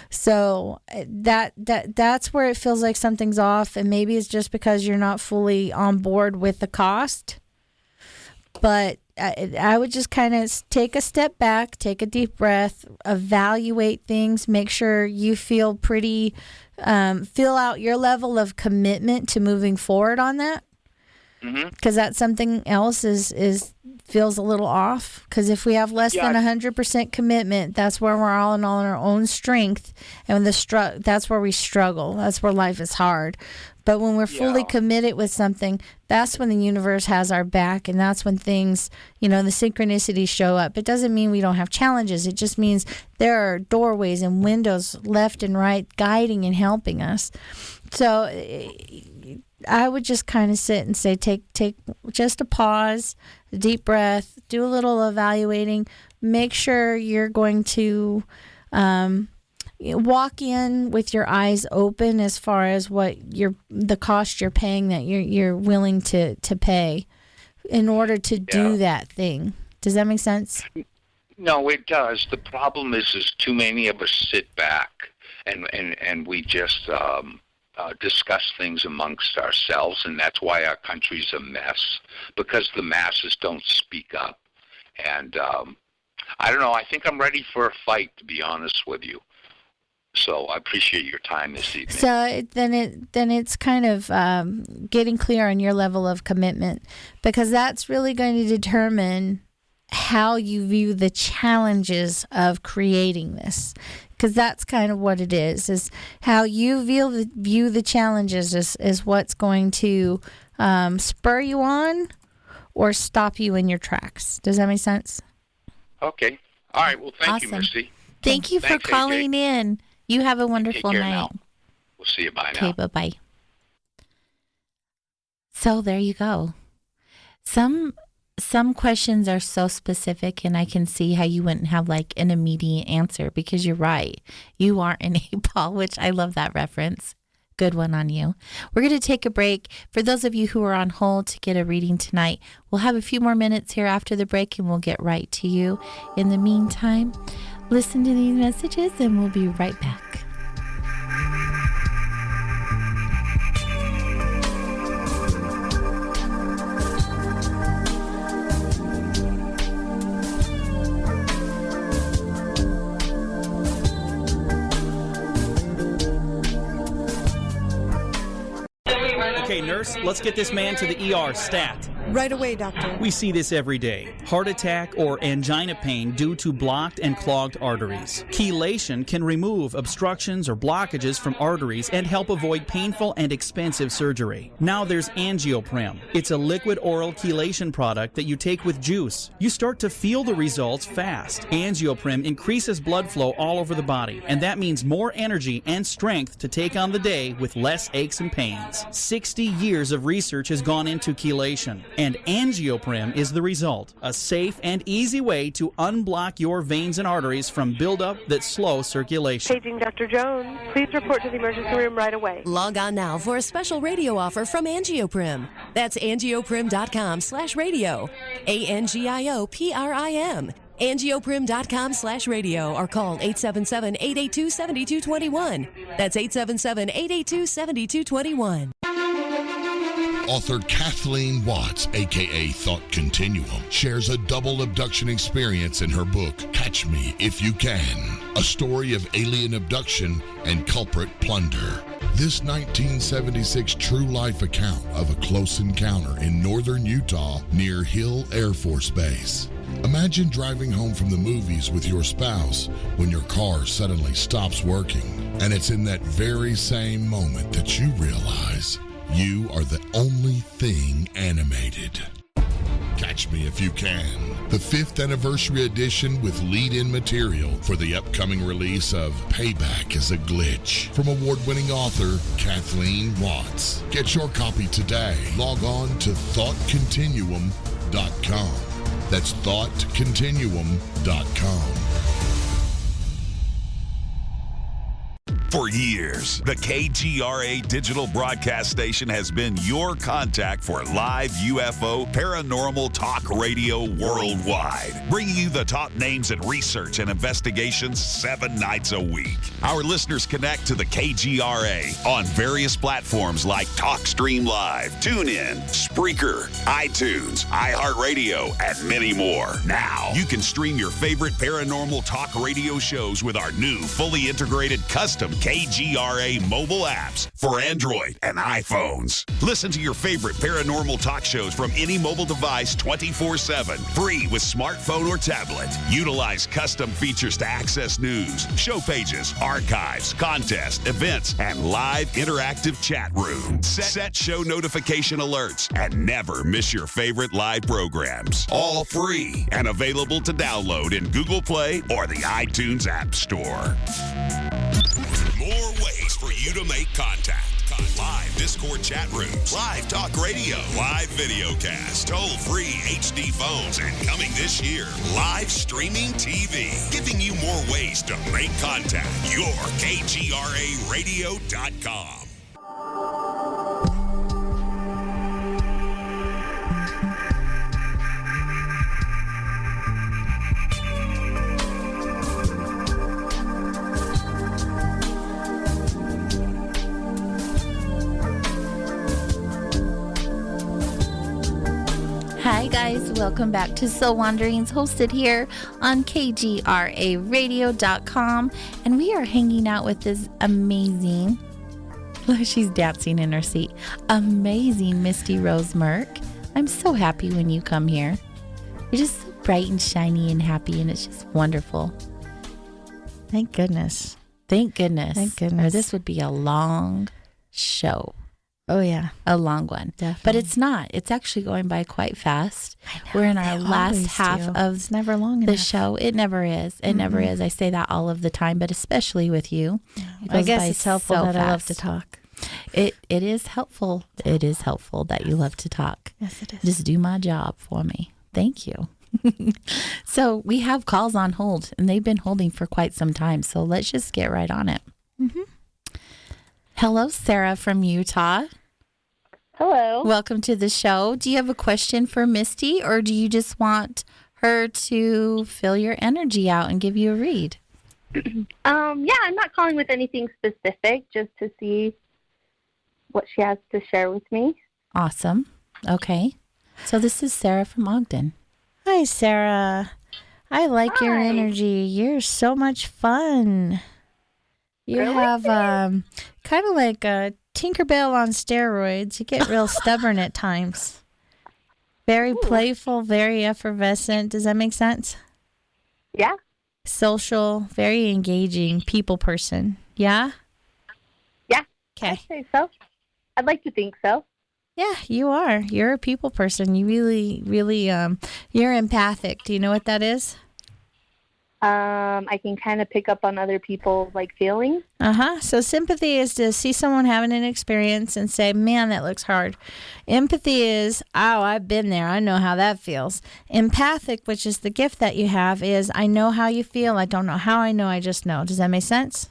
D: So that's where it feels like something's off, and maybe it's just because you're not fully on board with the cost. But I would just kind of take a step back, take a deep breath, evaluate things, make sure you feel pretty, feel out your level of commitment to moving forward on that. Because that's something else feels a little off. Because if we have less than 100% commitment, that's where we're all in our own strength, and that's where we struggle. That's where life is hard. But when we're fully committed with something, that's when the universe has our back, and that's when things, the synchronicities show up. It doesn't mean we don't have challenges. It just means there are doorways and windows left and right guiding and helping us. So I would just kind of sit and say, take just a pause, a deep breath, do a little evaluating, make sure you're going to walk in with your eyes open as far as what the cost you're paying, that you're willing to pay in order to do that thing. Does that make sense?
Q: No, it does. The problem is too many of us sit back and we just discuss things amongst ourselves, and that's why our country's a mess, because the masses don't speak up. And I don't know, I think I'm ready for a fight, to be honest with you. So I appreciate your time this evening.
D: So then it's kind of getting clear on your level of commitment, because that's really going to determine how you view the challenges of creating this. because that's kind of what it is how you view the challenges is what's going to spur you on or stop you in your tracks. Does that make sense?
Q: Okay. All right. Well, thank you,
C: Awesome.
Q: Misty.
C: Thank you for
Q: Thanks,
C: calling
Q: AJ.
C: in. You have a
Q: Take
C: wonderful
Q: care
C: night.
Q: now. We'll see you. Bye now.
C: Okay, bye-bye. So there you go. Some questions are so specific, and I can see how you wouldn't have like an immediate answer because you're right. You are an 8-ball, which I love that reference. Good one on you. We're going to take a break. For those of you who are on hold to get a reading tonight, we'll have a few more minutes here after the break, and we'll get right to you. In the meantime, listen to these messages, and we'll be right back.
R: Okay, nurse, let's get this man to the ER stat.
S: Right away, doctor.
R: We see this every day. Heart attack or angina pain due to blocked and clogged arteries. Chelation can remove obstructions or blockages from arteries and help avoid painful and expensive surgery. Now there's Angioprim. It's a liquid oral chelation product that you take with juice. You start to feel the results fast. Angioprim increases blood flow all over the body, and that means more energy and strength to take on the day with less aches and pains. 60 years of research has gone into chelation, and Angioprim is the result. A safe and easy way to unblock your veins and arteries from buildup that slow circulation.
T: Paging Dr. Jones. Please report to the emergency room right away.
U: Log on now for a special radio offer from Angioprim. That's angioprim.com/radio. ANGIOPRIM. Angioprim.com/radio or call 877-882-7221. That's 877-882-7221.
B: Author Kathleen Watts, a.k.a. Thought Continuum, shares a double abduction experience in her book, Catch Me If You Can, a story of alien abduction and culprit plunder. This 1976 true life account of a close encounter in northern Utah near Hill Air Force Base. Imagine driving home from the movies with your spouse when your car suddenly stops working, and it's in that very same moment that you realize you are the only thing animated. Catch Me If You Can, the 5th anniversary edition with lead-in material for the upcoming release of Payback is a Glitch from award-winning author Kathleen Watts. Get your copy today. Log on to thoughtcontinuum.com. That's thoughtcontinuum.com.
A: For years, the KGRA digital broadcast station has been your contact for live UFO paranormal talk radio worldwide, bringing you the top names in research and investigations 7 nights a week. Our listeners connect to the KGRA on various platforms like TalkStream Live, TuneIn, Spreaker, iTunes, iHeartRadio, and many more. Now, you can stream your favorite paranormal talk radio shows with our new fully integrated custom KGRA mobile apps for Android and iPhones. Listen to your favorite paranormal talk shows from any mobile device 24/7, free with smartphone or tablet. Utilize custom features to access news, show pages, archives, contests, events, and live interactive chat rooms. Set show notification alerts and never miss your favorite live programs. All free and available to download in Google Play or the iTunes App Store. More ways for you to make contact. Live Discord chat rooms, live talk radio, live video cast, toll-free HD phones, and coming this year, live streaming TV, giving you more ways to make contact. Your KGRAradio.com.
C: Hi guys, welcome back to Soul Wanderings, hosted here on KGRAradio.com, and we are hanging out with this amazing, she's dancing in her seat, amazing Misty Rose Merck. I'm so happy when you come here. You're just so bright and shiny and happy, and it's just wonderful.
D: Thank goodness.
C: Thank goodness.
D: Thank goodness.
C: Or this would be a long show.
D: Oh, yeah.
C: A long one.
D: Definitely.
C: But it's not. It's actually going by quite fast. We're in our last half of
D: it's never long
C: the
D: enough.
C: show. It never is. It never is. I say that all of the time, but especially with you. It
D: I
C: goes
D: guess
C: by
D: it's helpful
C: so
D: that I love to
C: fast.
D: talk.
C: It is helpful. It is helpful that you love to talk.
D: Yes, it is.
C: Just do my job for me. Thank you. So we have calls on hold, and they've been holding for quite some time. So let's just get right on it. Hello, Sarah from Utah.
S: Hello.
C: Welcome to the show. Do you have a question for Misty, or do you just want her to fill your energy out and give you a read?
S: Yeah, I'm not calling with anything specific, just to see what she has to share with me.
C: Awesome. Okay. So this is Sarah from Ogden.
D: Hi, Sarah. I like your
S: Hi.
D: energy. You're so much fun. You
S: Really?
D: have kind of like a Tinkerbell on steroids. You get real stubborn at times. Very playful, very effervescent. Does that make sense?
S: Yeah.
D: Social, very engaging, people person. Yeah?
S: Yeah.
D: Okay.
S: I'd say so. I'd like to think so.
D: Yeah, you are. You're a people person. You really, you're empathic. Do you know what that is?
S: I can kind of pick up on other people's feelings.
D: So sympathy is to see someone having an experience and say, man, that looks hard. Empathy is, oh, I've been there. I know how that feels. Empathic, which is the gift that you have, is I know how you feel. I don't know how I know. I just know. Does that make sense?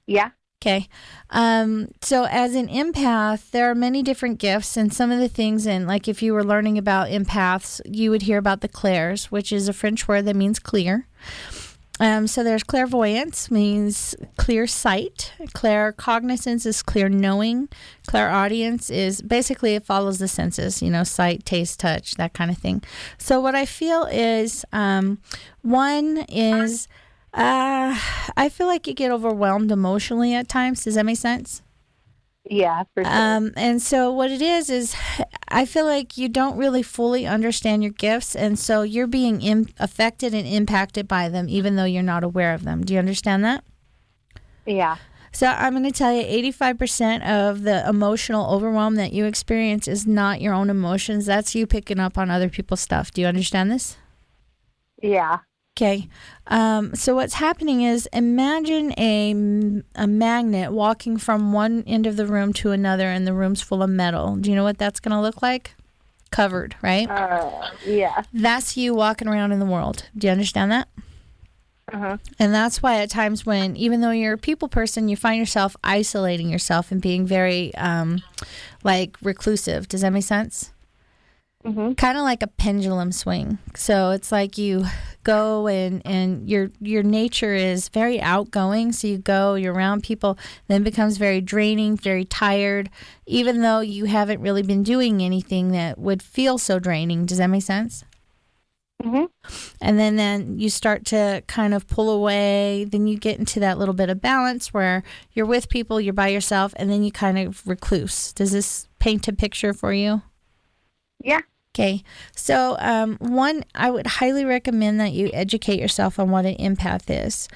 S: Yeah.
D: Okay. So as an empath, there are many different gifts, and some of the things, and like if you were learning about empaths, you would hear about the clairs, which is a French word that means clear. So there's clairvoyance, means clear sight. Claircognizance is clear knowing. Clairaudience is basically it follows the senses, sight, taste, touch, that kind of thing. So what I feel is, one is, I feel like you get overwhelmed emotionally at times. Does that make sense?
S: Yeah, for sure.
D: And so what it is I feel like you don't really fully understand your gifts, and so you're being affected and impacted by them, even though you're not aware of them. Do you understand that?
S: Yeah.
D: So I'm going to tell you 85% of the emotional overwhelm that you experience is not your own emotions. That's you picking up on other people's stuff. Do you understand this?
S: Yeah.
D: Okay. So what's happening is imagine a magnet walking from one end of the room to another, and the room's full of metal. Do you know what that's going to look like? Covered, right?
S: Yeah.
D: That's you walking around in the world. Do you understand that?
S: Uh-huh.
D: And that's why at times when, even though you're a people person, you find yourself isolating yourself and being very, reclusive. Does that make sense?
S: Mm-hmm.
D: Kind of like a pendulum swing. So it's like you go and your nature is very outgoing. So you go, you're around people, then becomes very draining, very tired, even though you haven't really been doing anything that would feel so draining. Does that make sense?
S: Mm-hmm.
D: And then you start to kind of pull away. Then you get into that little bit of balance where you're with people, you're by yourself, and then you kind of recluse. Does this paint a picture for you?
S: Yeah.
D: Okay, so one, I would highly recommend that you educate yourself on what an empath is.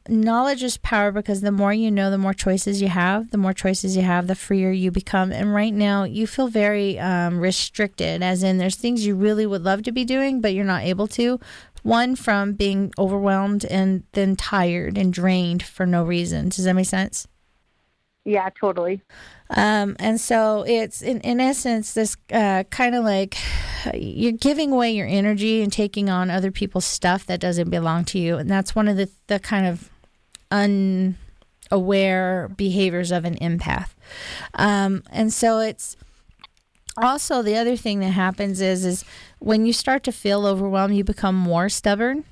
D: Knowledge is power, because the more you know, the more choices you have. The more choices you have, the freer you become. And right now, you feel very restricted, as in there's things you really would love to be doing, but you're not able to. One, from being overwhelmed and then tired and drained for no reason. Does that make sense?
S: Yeah, totally.
D: And so it's, in essence, this kind of like you're giving away your energy and taking on other people's stuff that doesn't belong to you. And that's one of the kind of unaware behaviors of an empath. And so it's also, the other thing that happens is when you start to feel overwhelmed, you become more stubborn.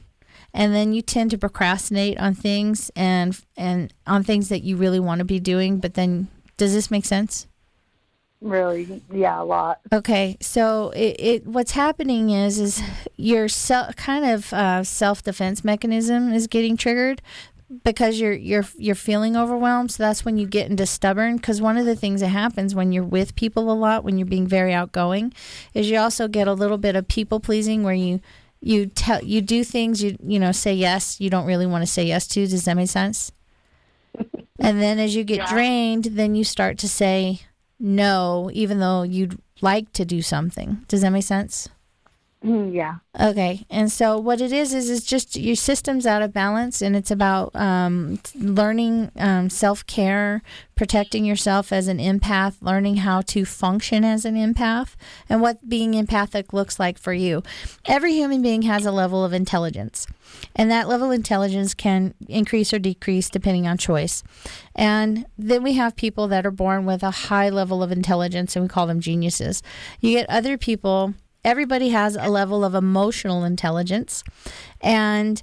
D: And then you tend to procrastinate on things and on things that you really want to be doing. But then, does this make sense?
S: Really? Yeah, a lot.
D: Okay. So what's happening is your self-defense mechanism is getting triggered because you're feeling overwhelmed. So that's when you get into stubborn. Because one of the things that happens when you're with people a lot, when you're being very outgoing, is you also get a little bit of people pleasing where you You do things you know, say yes, you don't really want to say yes to. Does that make sense? And then as you get drained, then you start to say no, even though you'd like to do something. Does that make sense?
S: Yeah.
D: Okay. And so what it is it's just your system's out of balance, and it's about learning self-care, protecting yourself as an empath, learning how to function as an empath, and what being empathic looks like for you. Every human being has a level of intelligence, and that level of intelligence can increase or decrease depending on choice. And then we have people that are born with a high level of intelligence, and we call them geniuses. You get other people. Everybody has a level of emotional intelligence, and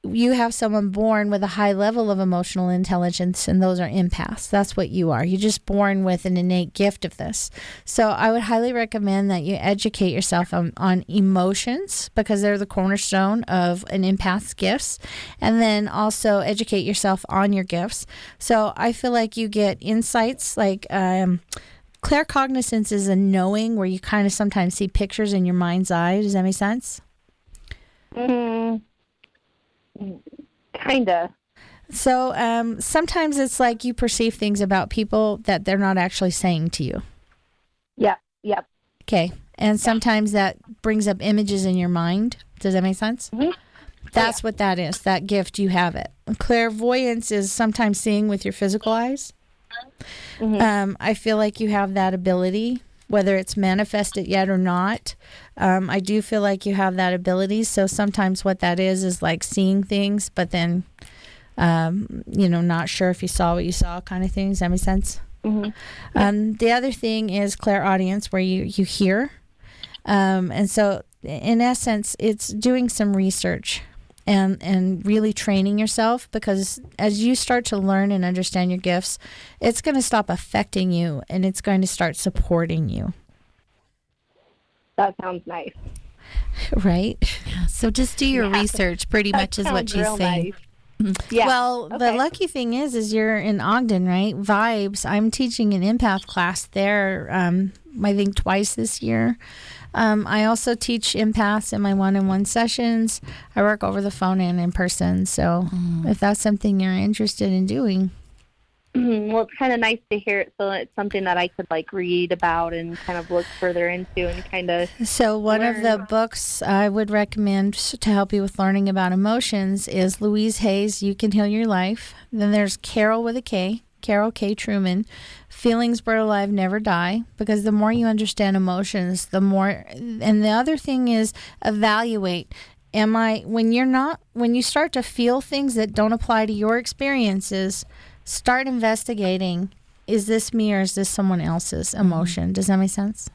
D: you have someone born with a high level of emotional intelligence, and those are empaths. That's what you are. You're just born with an innate gift of this. So I would highly recommend that you educate yourself on emotions, because they're the cornerstone of an empath's gifts, and then also educate yourself on your gifts. So I feel like you get insights like claircognizance is a knowing where you kind of sometimes see pictures in your mind's eye. Does that make sense?
S: Kinda.
D: So sometimes it's like you perceive things about people that they're not actually saying to you.
S: Yep.
D: Okay. And sometimes that brings up images in your mind. Does that make sense?
S: Mm-hmm.
D: That's what that is. That gift, you have it. Clairvoyance is sometimes seeing with your physical eyes.
S: Mm-hmm.
D: I feel like you have that ability, whether it's manifested yet or not. I do feel like you have that ability. So sometimes what that is like seeing things, but then, not sure if you saw what you saw, kind of thing. Does that make sense?
S: Mm-hmm.
D: The other thing is clairaudience, where you hear. And so in essence, it's doing some research and really training yourself, because as you start to learn and understand your gifts, it's going to stop affecting you, and it's going to start supporting you.
S: That sounds nice.
D: Right?
C: Yeah, so just do your research, pretty much is what she's saying.
S: Nice. Yeah.
D: Well, the lucky thing is you're in Ogden, right? Vibes. I'm teaching an empath class there, I think twice this year. I also teach empaths in my one-on-one sessions. I work over the phone and in person. So if that's something you're interested in doing.
S: Well, it's kind of nice to hear it, so it's something that I could read about and kind of look further into and kind of.
D: So one of the books I would recommend to help you with learning about emotions is Louise Hay's "You Can Heal Your Life." Then there's Carol with a K, Carol K. Truman, "Feelings Buried Alive Never Die," because the more you understand emotions, the more. And the other thing is evaluate. When you start to feel things that don't apply to your experiences, start investigating, is this me or is this someone else's emotion? Does that make sense?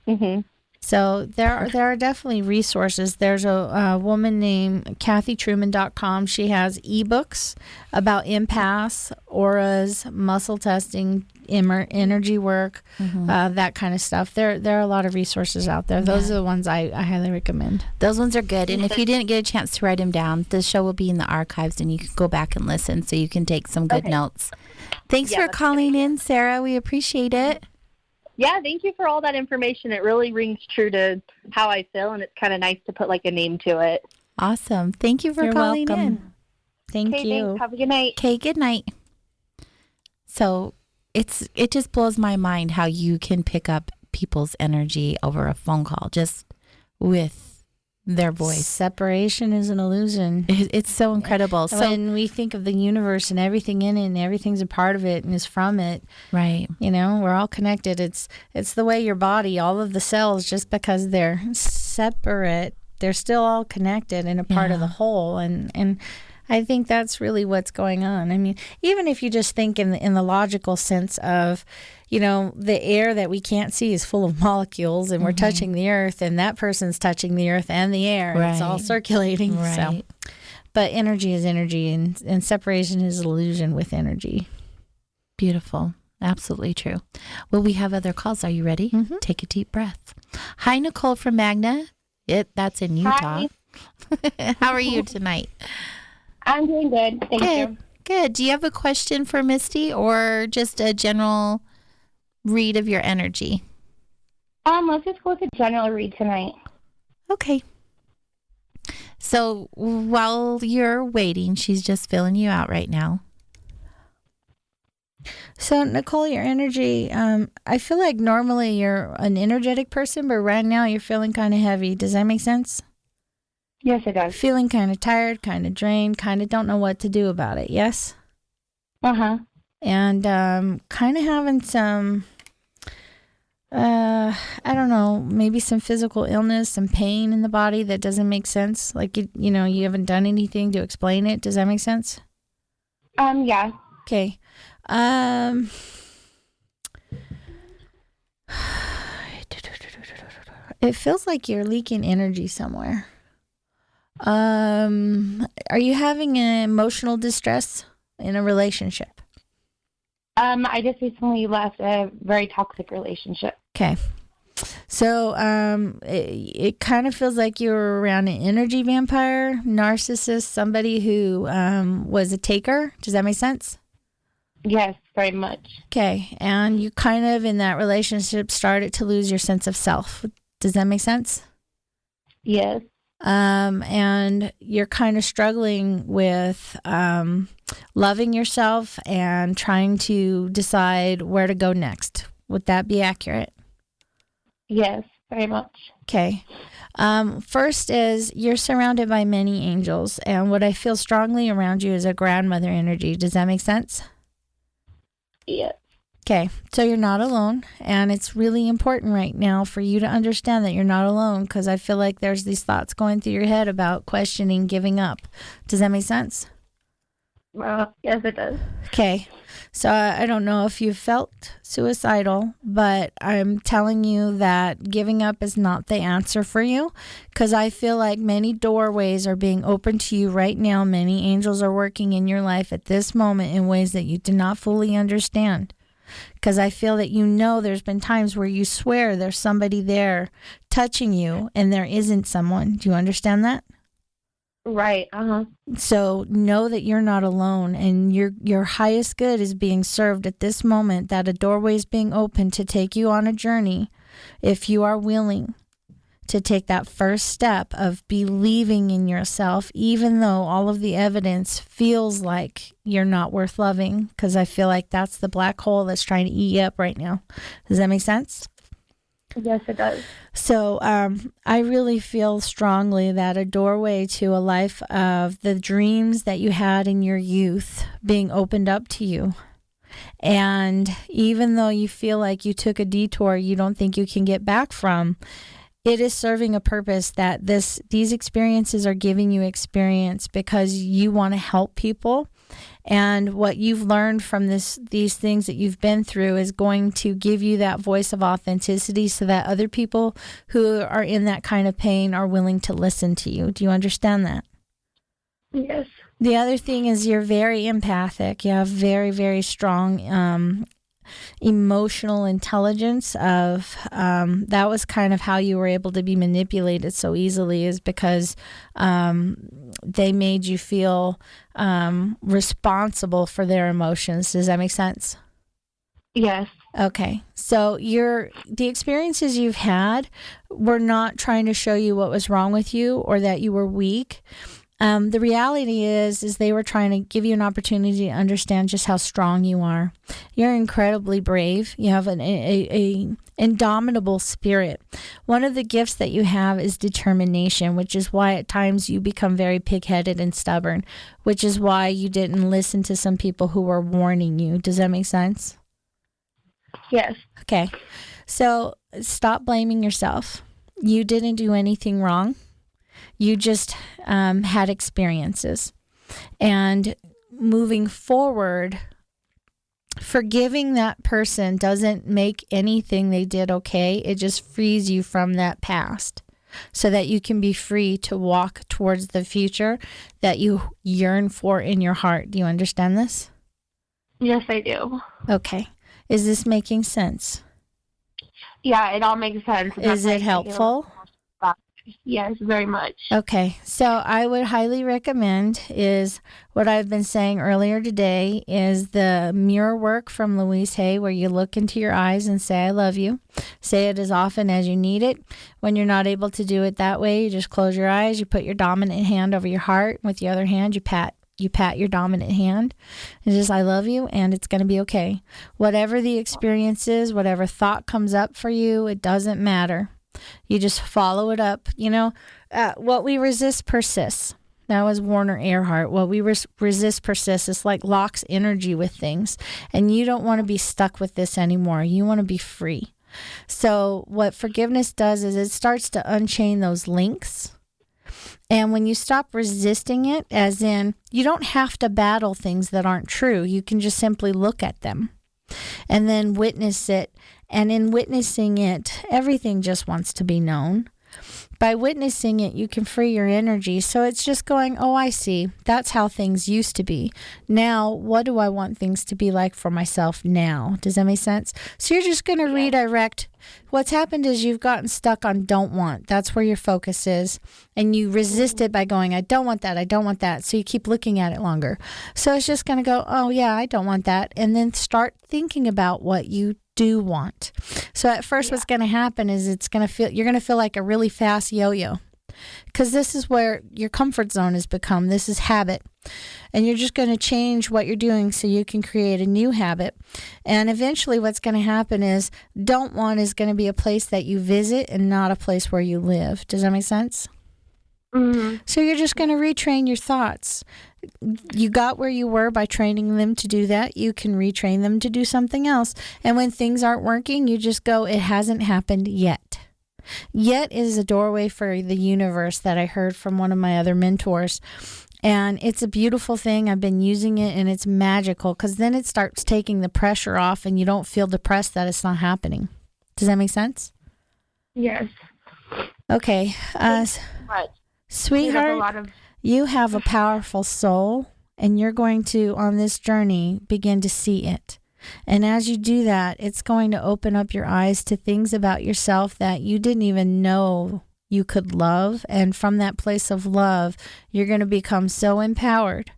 S: Mm-hmm.
D: So there are definitely resources. There's a woman named KathyTruman.com. She has ebooks about empaths, auras, muscle testing, energy work, that kind of stuff. There are a lot of resources out there. Those are the ones I highly recommend.
C: Those ones are good. And if you didn't get a chance to write them down, the show will be in the archives, and you can go back and listen, so you can take some good notes. Thanks for calling in, Sarah. We appreciate it.
S: Yeah, thank you for all that information. It really rings true to how I feel, and it's kind of nice to put a name to it.
C: Awesome. Thank you for
D: You're
C: calling
D: welcome.
C: in.
D: Thank you.
S: Thanks. Have a good night.
C: Okay, good night. So it just blows my mind how you can pick up people's energy over a phone call just with their voice.
D: Separation is an illusion.
C: It's so incredible. So
D: when we think of the universe and everything in it and everything's a part of it and is from it,
C: right?
D: We're all connected. It's the way your body, all of the cells, just because they're separate, they're still all connected and a part of the whole. And I think that's really what's going on. I mean, even if you just think in the logical sense of, the air that we can't see is full of molecules, and we're touching the earth, and that person's touching the earth and the air. And it's all circulating.
C: Right.
D: So, but energy is energy, and separation is illusion with energy.
C: Beautiful. Absolutely true. Well, we have other calls. Are you ready? Take a deep breath. Hi, Nicole from Magna. That's in Utah.
E: Hi.
C: How are you tonight?
E: I'm doing good. Thank you.
C: Good. Do you have a question for Misty, or just a general read of your energy?
E: Let's just go with a general read tonight.
C: Okay. So while you're waiting, she's just filling you out right now.
D: So, Nicole, your energy, I feel like normally you're an energetic person, but right now you're feeling kind of heavy. Does that make sense?
S: Yes, it does.
D: Feeling kind of tired, kind of drained, kind of don't know what to do about it, yes?
S: Uh-huh.
D: And kind of having some, I don't know, maybe some physical illness, some pain in the body that doesn't make sense. Like, you know, you haven't done anything to explain it. Does that make sense?
S: Yeah.
D: Okay. It feels like you're leaking energy somewhere. Are you having an emotional distress in a relationship?
S: I just recently left a very toxic relationship.
D: Okay. So, it kind of feels like you're around an energy vampire, narcissist, somebody who was a taker. Does that make sense?
S: Yes, very much.
D: Okay. And you kind of, in that relationship, started to lose your sense of self. Does that make sense?
S: Yes.
D: And you're kind of struggling with loving yourself and trying to decide where to go next. Would that be accurate?
S: Yes, very much.
D: Okay. First is you're surrounded by many angels, and what I feel strongly around you is a grandmother energy. Does that make sense?
S: Yes.
D: Okay, so you're not alone, and it's really important right now for you to understand that you're not alone, because I feel like there's these thoughts going through your head about questioning, giving up. Does that make sense?
S: Well, yes, it does.
D: Okay, so I don't know if you felt suicidal, but I'm telling you that giving up is not the answer for you, because I feel like many doorways are being opened to you right now. Many angels are working in your life at this moment in ways that you do not fully understand. Because I feel that there's been times where you swear there's somebody there touching you and there isn't someone. Do you understand that?
S: Right. Uh-huh.
D: So know that you're not alone, and your highest good is being served at this moment, that a doorway is being opened to take you on a journey if you are willing to take that first step of believing in yourself, even though all of the evidence feels like you're not worth loving, because I feel like that's the black hole that's trying to eat you up right now. Does that make sense?
S: Yes, it does.
D: So I really feel strongly that a doorway to a life of the dreams that you had in your youth being opened up to you. And even though you feel like you took a detour you don't think you can get back from, it is serving a purpose, that these experiences are giving you experience because you want to help people. And what you've learned from these things that you've been through is going to give you that voice of authenticity so that other people who are in that kind of pain are willing to listen to you. Do you understand that?
S: Yes.
D: The other thing is you're very empathic. You have very, very strong emotional intelligence of that was kind of how you were able to be manipulated so easily, is because they made you feel responsible for their emotions. Does that make sense?
S: Yes.
D: Okay. So the experiences you've had were not trying to show you what was wrong with you or that you were weak. The reality is they were trying to give you an opportunity to understand just how strong you are. You're incredibly brave. You have an indomitable spirit. One of the gifts that you have is determination, which is why at times you become very pig-headed and stubborn, which is why you didn't listen to some people who were warning you. Does that make sense?
S: Yes.
D: Okay. So stop blaming yourself. You didn't do anything wrong. You just had experiences. And moving forward, forgiving that person doesn't make anything they did okay. It just frees you from that past so that you can be free to walk towards the future that you yearn for in your heart. Do you understand this?
S: Yes, I do.
D: Okay. Is this making sense?
S: Yeah, it all makes sense.
D: Is it helpful?
E: Yes, very much.
D: Okay, so I would highly recommend is what I've been saying earlier today is the mirror work from Louise Hay, where you look into your eyes and say, I love you. Say it as often as you need it. When you're not able to do it that way, you just close your eyes, you put your dominant hand over your heart. With the other hand, you pat your dominant hand and just, I love you, and it's going to be okay. Whatever the experience is, whatever thought comes up for you, it doesn't matter. You just follow it up. What we resist persists. That was Warner Earhart. What we resist persists. It's like locks energy with things. And you don't want to be stuck with this anymore. You want to be free. So what forgiveness does is it starts to unchain those links. And when you stop resisting it, as in, you don't have to battle things that aren't true. You can just simply look at them and then witness it. And in witnessing it, everything just wants to be known. By witnessing it, you can free your energy. So it's just going, oh, I see. That's how things used to be. Now, what do I want things to be like for myself now? Does that make sense? So you're just going to redirect. What's happened is you've gotten stuck on don't want. That's where your focus is. And you resist it by going, I don't want that. I don't want that. So you keep looking at it longer. So it's just going to go, oh, yeah, I don't want that. And then start thinking about what you do want. So at first what's going to happen is you're going to feel like a really fast yo-yo, because this is where your comfort zone has become. This is habit. And you're just going to change what you're doing so you can create a new habit. And eventually what's going to happen is don't want is going to be a place that you visit and not a place where you live. Does that make sense? Mm-hmm. So you're just going to retrain your thoughts. You got where you were by training them to do that. You can retrain them to do something else. And when things aren't working, you just go, it hasn't happened yet. Yet is a doorway for the universe that I heard from one of my other mentors. And it's a beautiful thing. I've been using it, and it's magical, because then it starts taking the pressure off and you don't feel depressed that it's not happening. Does that make sense?
E: Yes.
D: Okay. Sweetheart, you have a powerful soul, and you're going to, on this journey, begin to see it. And as you do that, it's going to open up your eyes to things about yourself that you didn't even know you could love. And from that place of love, you're going to become so empowered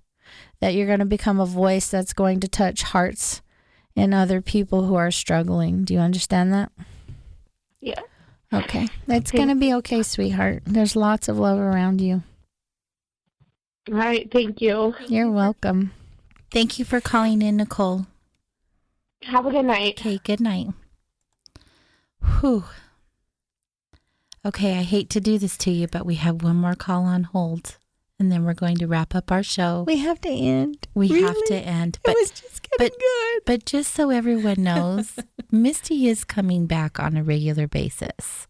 D: that you're going to become a voice that's going to touch hearts in other people who are struggling. Do you understand that?
E: Yeah.
D: Okay. It's going to be okay, sweetheart. There's lots of love around you.
E: All right. Thank you.
D: You're welcome.
C: Thank you for calling in, Nicole.
E: Have a good night.
C: Okay, good night. Whew. Okay, I hate to do this to you, but we have one more call on hold, and then we're going to wrap up our show.
D: We have to end.
C: We
D: really?
C: have to end. But,
D: it was just getting good.
C: But just so everyone knows, Misty is coming back on a regular basis.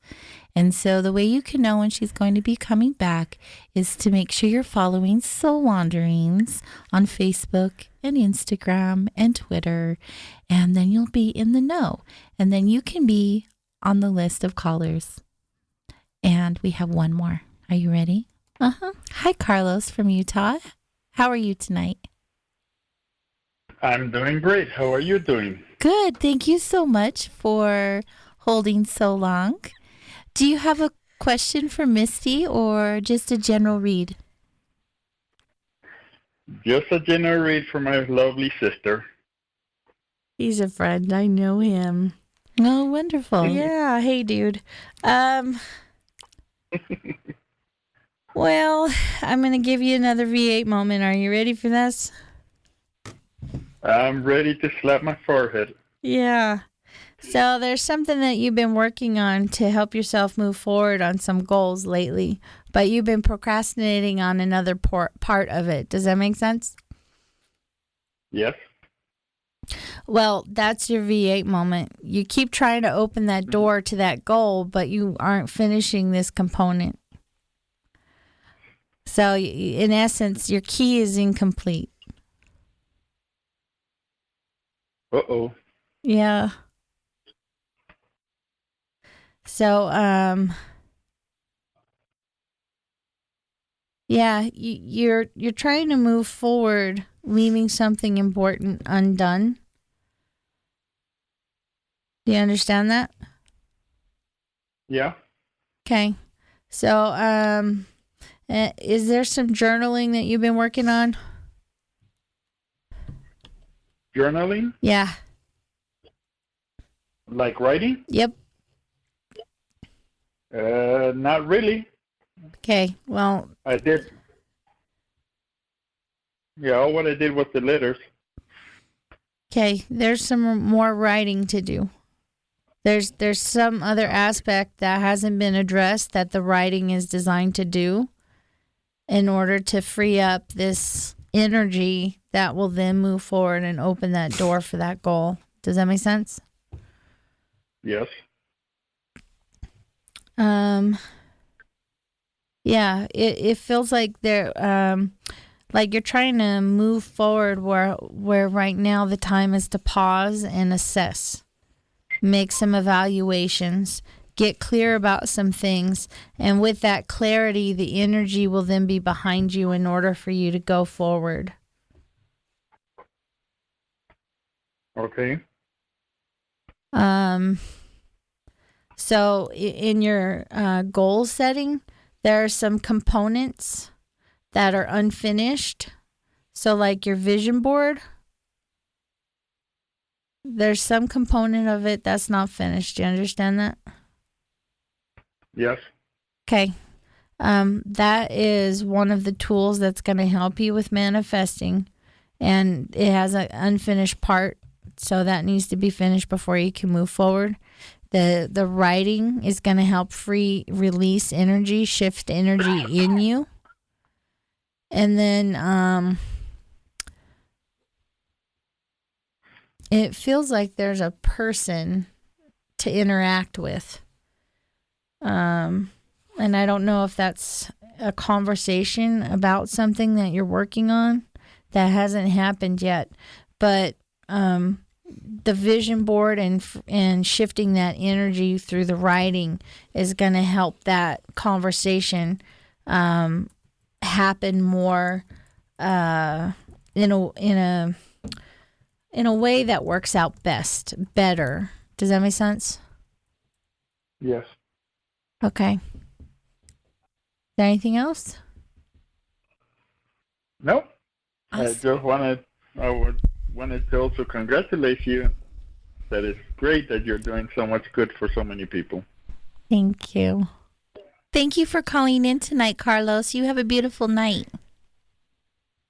C: And so the way you can know when she's going to be coming back is to make sure you're following Soul Wanderings on Facebook and Instagram and Twitter, and then you'll be in the know. And then you can be on the list of callers. And we have one more. Are you ready? Uh-huh. Hi, Carlos from Utah. How are you tonight?
F: I'm doing great. How are you doing?
C: Good. Thank you so much for holding so long. Do you have a question for Misty or just a general read?
F: Just a general read for my lovely sister.
D: He's a friend. I know him.
C: Oh, wonderful.
D: Yeah. Hey, dude. Well, I'm going to give you another V8 moment. Are you ready for this?
F: I'm ready to slap my forehead.
D: Yeah. So there's something that you've been working on to help yourself move forward on some goals lately, but you've been procrastinating on another part of it. Does that make sense?
F: Yes.
D: Well, that's your V8 moment. You keep trying to open that door to that goal, but you aren't finishing this component. So in essence, your key is incomplete.
F: Uh-oh.
D: Yeah. So, yeah, you're trying to move forward, leaving something important undone. Do you understand that?
F: Yeah.
D: Okay. So, is there some journaling that you've been working on?
F: Journaling?
D: Yeah.
F: Like writing?
D: Yep.
F: Not really.
D: Okay. Well,
F: I did. Yeah, all what I did was the letters.
D: okay. There's some more writing to do. There's some other aspect that hasn't been addressed that the writing is designed to do in order to free up this energy that will then move forward and open that door for that goal. Does that make sense?
F: Yes.
D: Yeah, it feels like like you're trying to move forward where right now the time is to pause and assess, make some evaluations, get clear about some things, and with that clarity, the energy will then be behind you in order for you to go forward.
F: Okay.
D: So in your goal setting, there are some components that are unfinished. So like your vision board, there's some component of it that's not finished. Do you understand that?
F: Yes.
D: Okay. That is one of the tools that's going to help you with manifesting. And it has an unfinished part. So that needs to be finished before you can move forward. The writing is going to help release energy, shift energy in you. And then it feels like there's a person to interact with. And I don't know if that's a conversation about something that you're working on that hasn't happened yet. But the vision board and shifting that energy through the writing is going to help that conversation happen more in a way that works out better. Does that make sense?
F: Yes.
D: Okay. Is there anything else?
F: Nope.
D: Awesome.
F: I wanted to also congratulate you. That is great that you're doing so much good for so many people.
C: Thank you. Thank you for calling in tonight, Carlos. You have a beautiful night.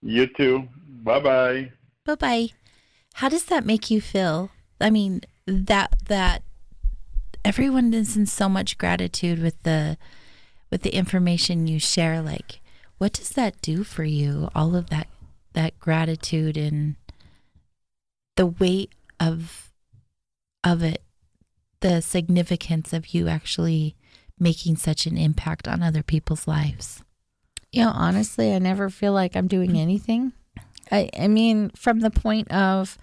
F: You too. Bye-bye.
C: Bye-bye. How does that make you feel? I mean, that everyone is in so much gratitude with the information you share. Like, what does that do for you? All of that gratitude and the weight of it, the significance of you actually making such an impact on other people's lives.
D: You know, honestly, I never feel like I'm doing anything. I mean, from the point of,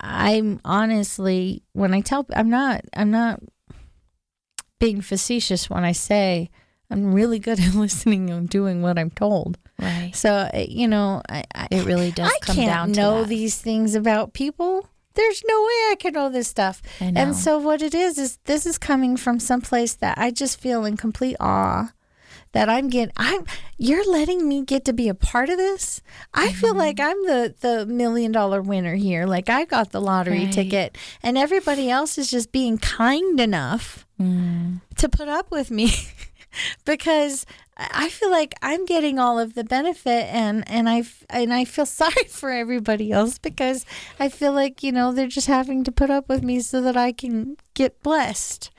D: I'm honestly, when I tell, I'm not being facetious when I say I'm really good at listening and doing what I'm told.
C: Right.
D: So, you know,
C: it really does come down to that.
D: I can't know these things about people. There's no way I can know this stuff.
C: I know.
D: And so what it is this is coming from someplace that I just feel in complete awe that you're letting me get to be a part of this. I feel like I'm the $1 million winner here. Like I got the lottery ticket and everybody else is just being kind enough to put up with me because I feel like I'm getting all of the benefit and I feel sorry for everybody else because I feel like, you know, they're just having to put up with me so that I can get blessed.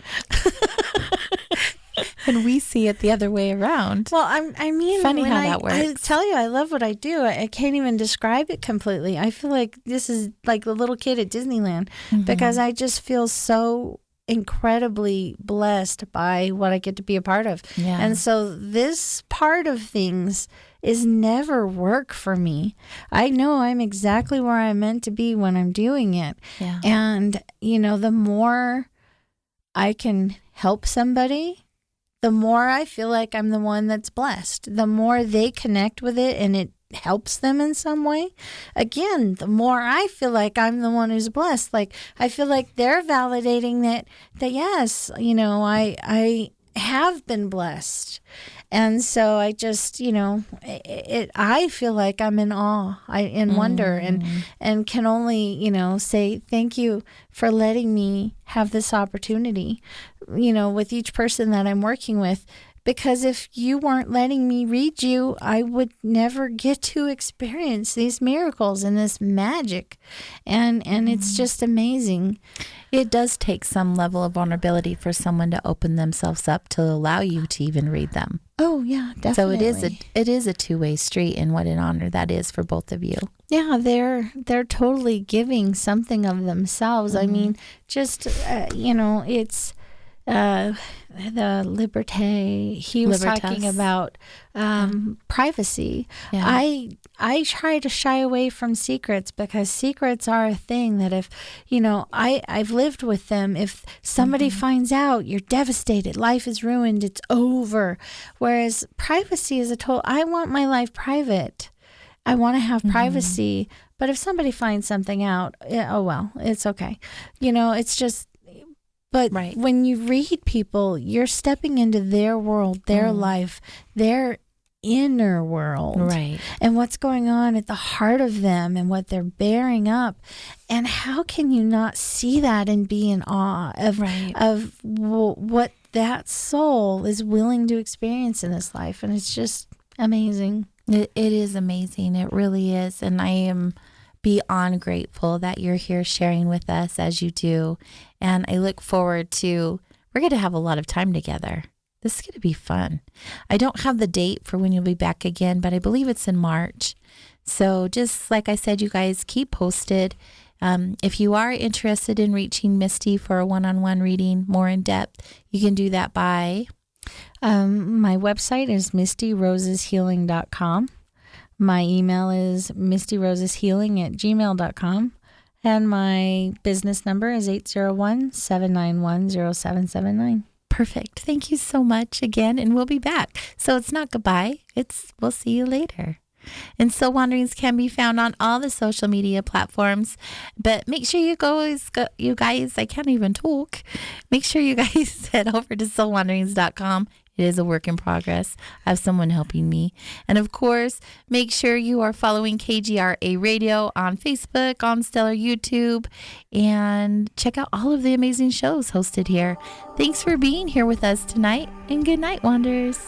C: And we see it the other way around.
D: Well, I mean,
C: funny how that works.
D: I tell you, I love what I do. I can't even describe it completely. I feel like this is like the little kid at Disneyland because I just feel so incredibly blessed by what I get to be a part of.
C: Yeah.
D: And so this part of things is never work for me. I know I'm exactly where I'm meant to be when I'm doing it.
C: Yeah.
D: And, you know, the more I can help somebody, the more I feel like I'm the one that's blessed. The more they connect with it and it helps them in some way. Again, the more I feel like I'm the one who's blessed. Like I feel like they're validating that yes, you know, I have been blessed. And so I just, I feel like I'm in awe, in wonder, and can only, say thank you for letting me have this opportunity, with each person that I'm working with. Because if you weren't letting me read you, I would never get to experience these miracles and this magic. And it's just amazing.
C: It does take some level of vulnerability for someone to open themselves up to allow you to even read them.
D: Oh, yeah, definitely.
C: So it is a two-way street, and what an honor that is for both of you.
D: Yeah, they're totally giving something of themselves. I mean, just, it's... the liberté, he was talking about privacy. Yeah. I try to shy away from secrets because secrets are a thing that if, I've lived with them. If somebody finds out, you're devastated. Life is ruined. It's over. Whereas privacy is I want my life private. I want to have privacy. But if somebody finds something out, oh, well, it's okay. It's just... But when you read people, you're stepping into their world, their life, their inner world.
C: Right.
D: And what's going on at the heart of them and what they're bearing up. And how can you not see that and be in awe of what that soul is willing to experience in this life? And it's just amazing.
C: It is amazing. It really is. And I am beyond grateful that you're here sharing with us as you do. And I look forward to, we're going to have a lot of time together. This is going to be fun. I don't have the date for when you'll be back again, but I believe it's in March. So just like I said, you guys keep posted. If you are interested in reaching Misty for a one-on-one reading more in depth, you can do that by...
D: my website is mistyroseshealing.com. My email is mistyroseshealing@gmail.com. And my business number is 801-791-0779.
C: Perfect. Thank you so much again, and we'll be back. So it's not goodbye. We'll see you later. And Soul Wanderings can be found on all the social media platforms. But make sure you guys, I can't even talk. Make sure you guys head over to soulwanderings.com. It is a work in progress. I have someone helping me. And of course, make sure you are following KGRA Radio on Facebook, on Stellar YouTube, and check out all of the amazing shows hosted here. Thanks for being here with us tonight, and good night, Wanderers.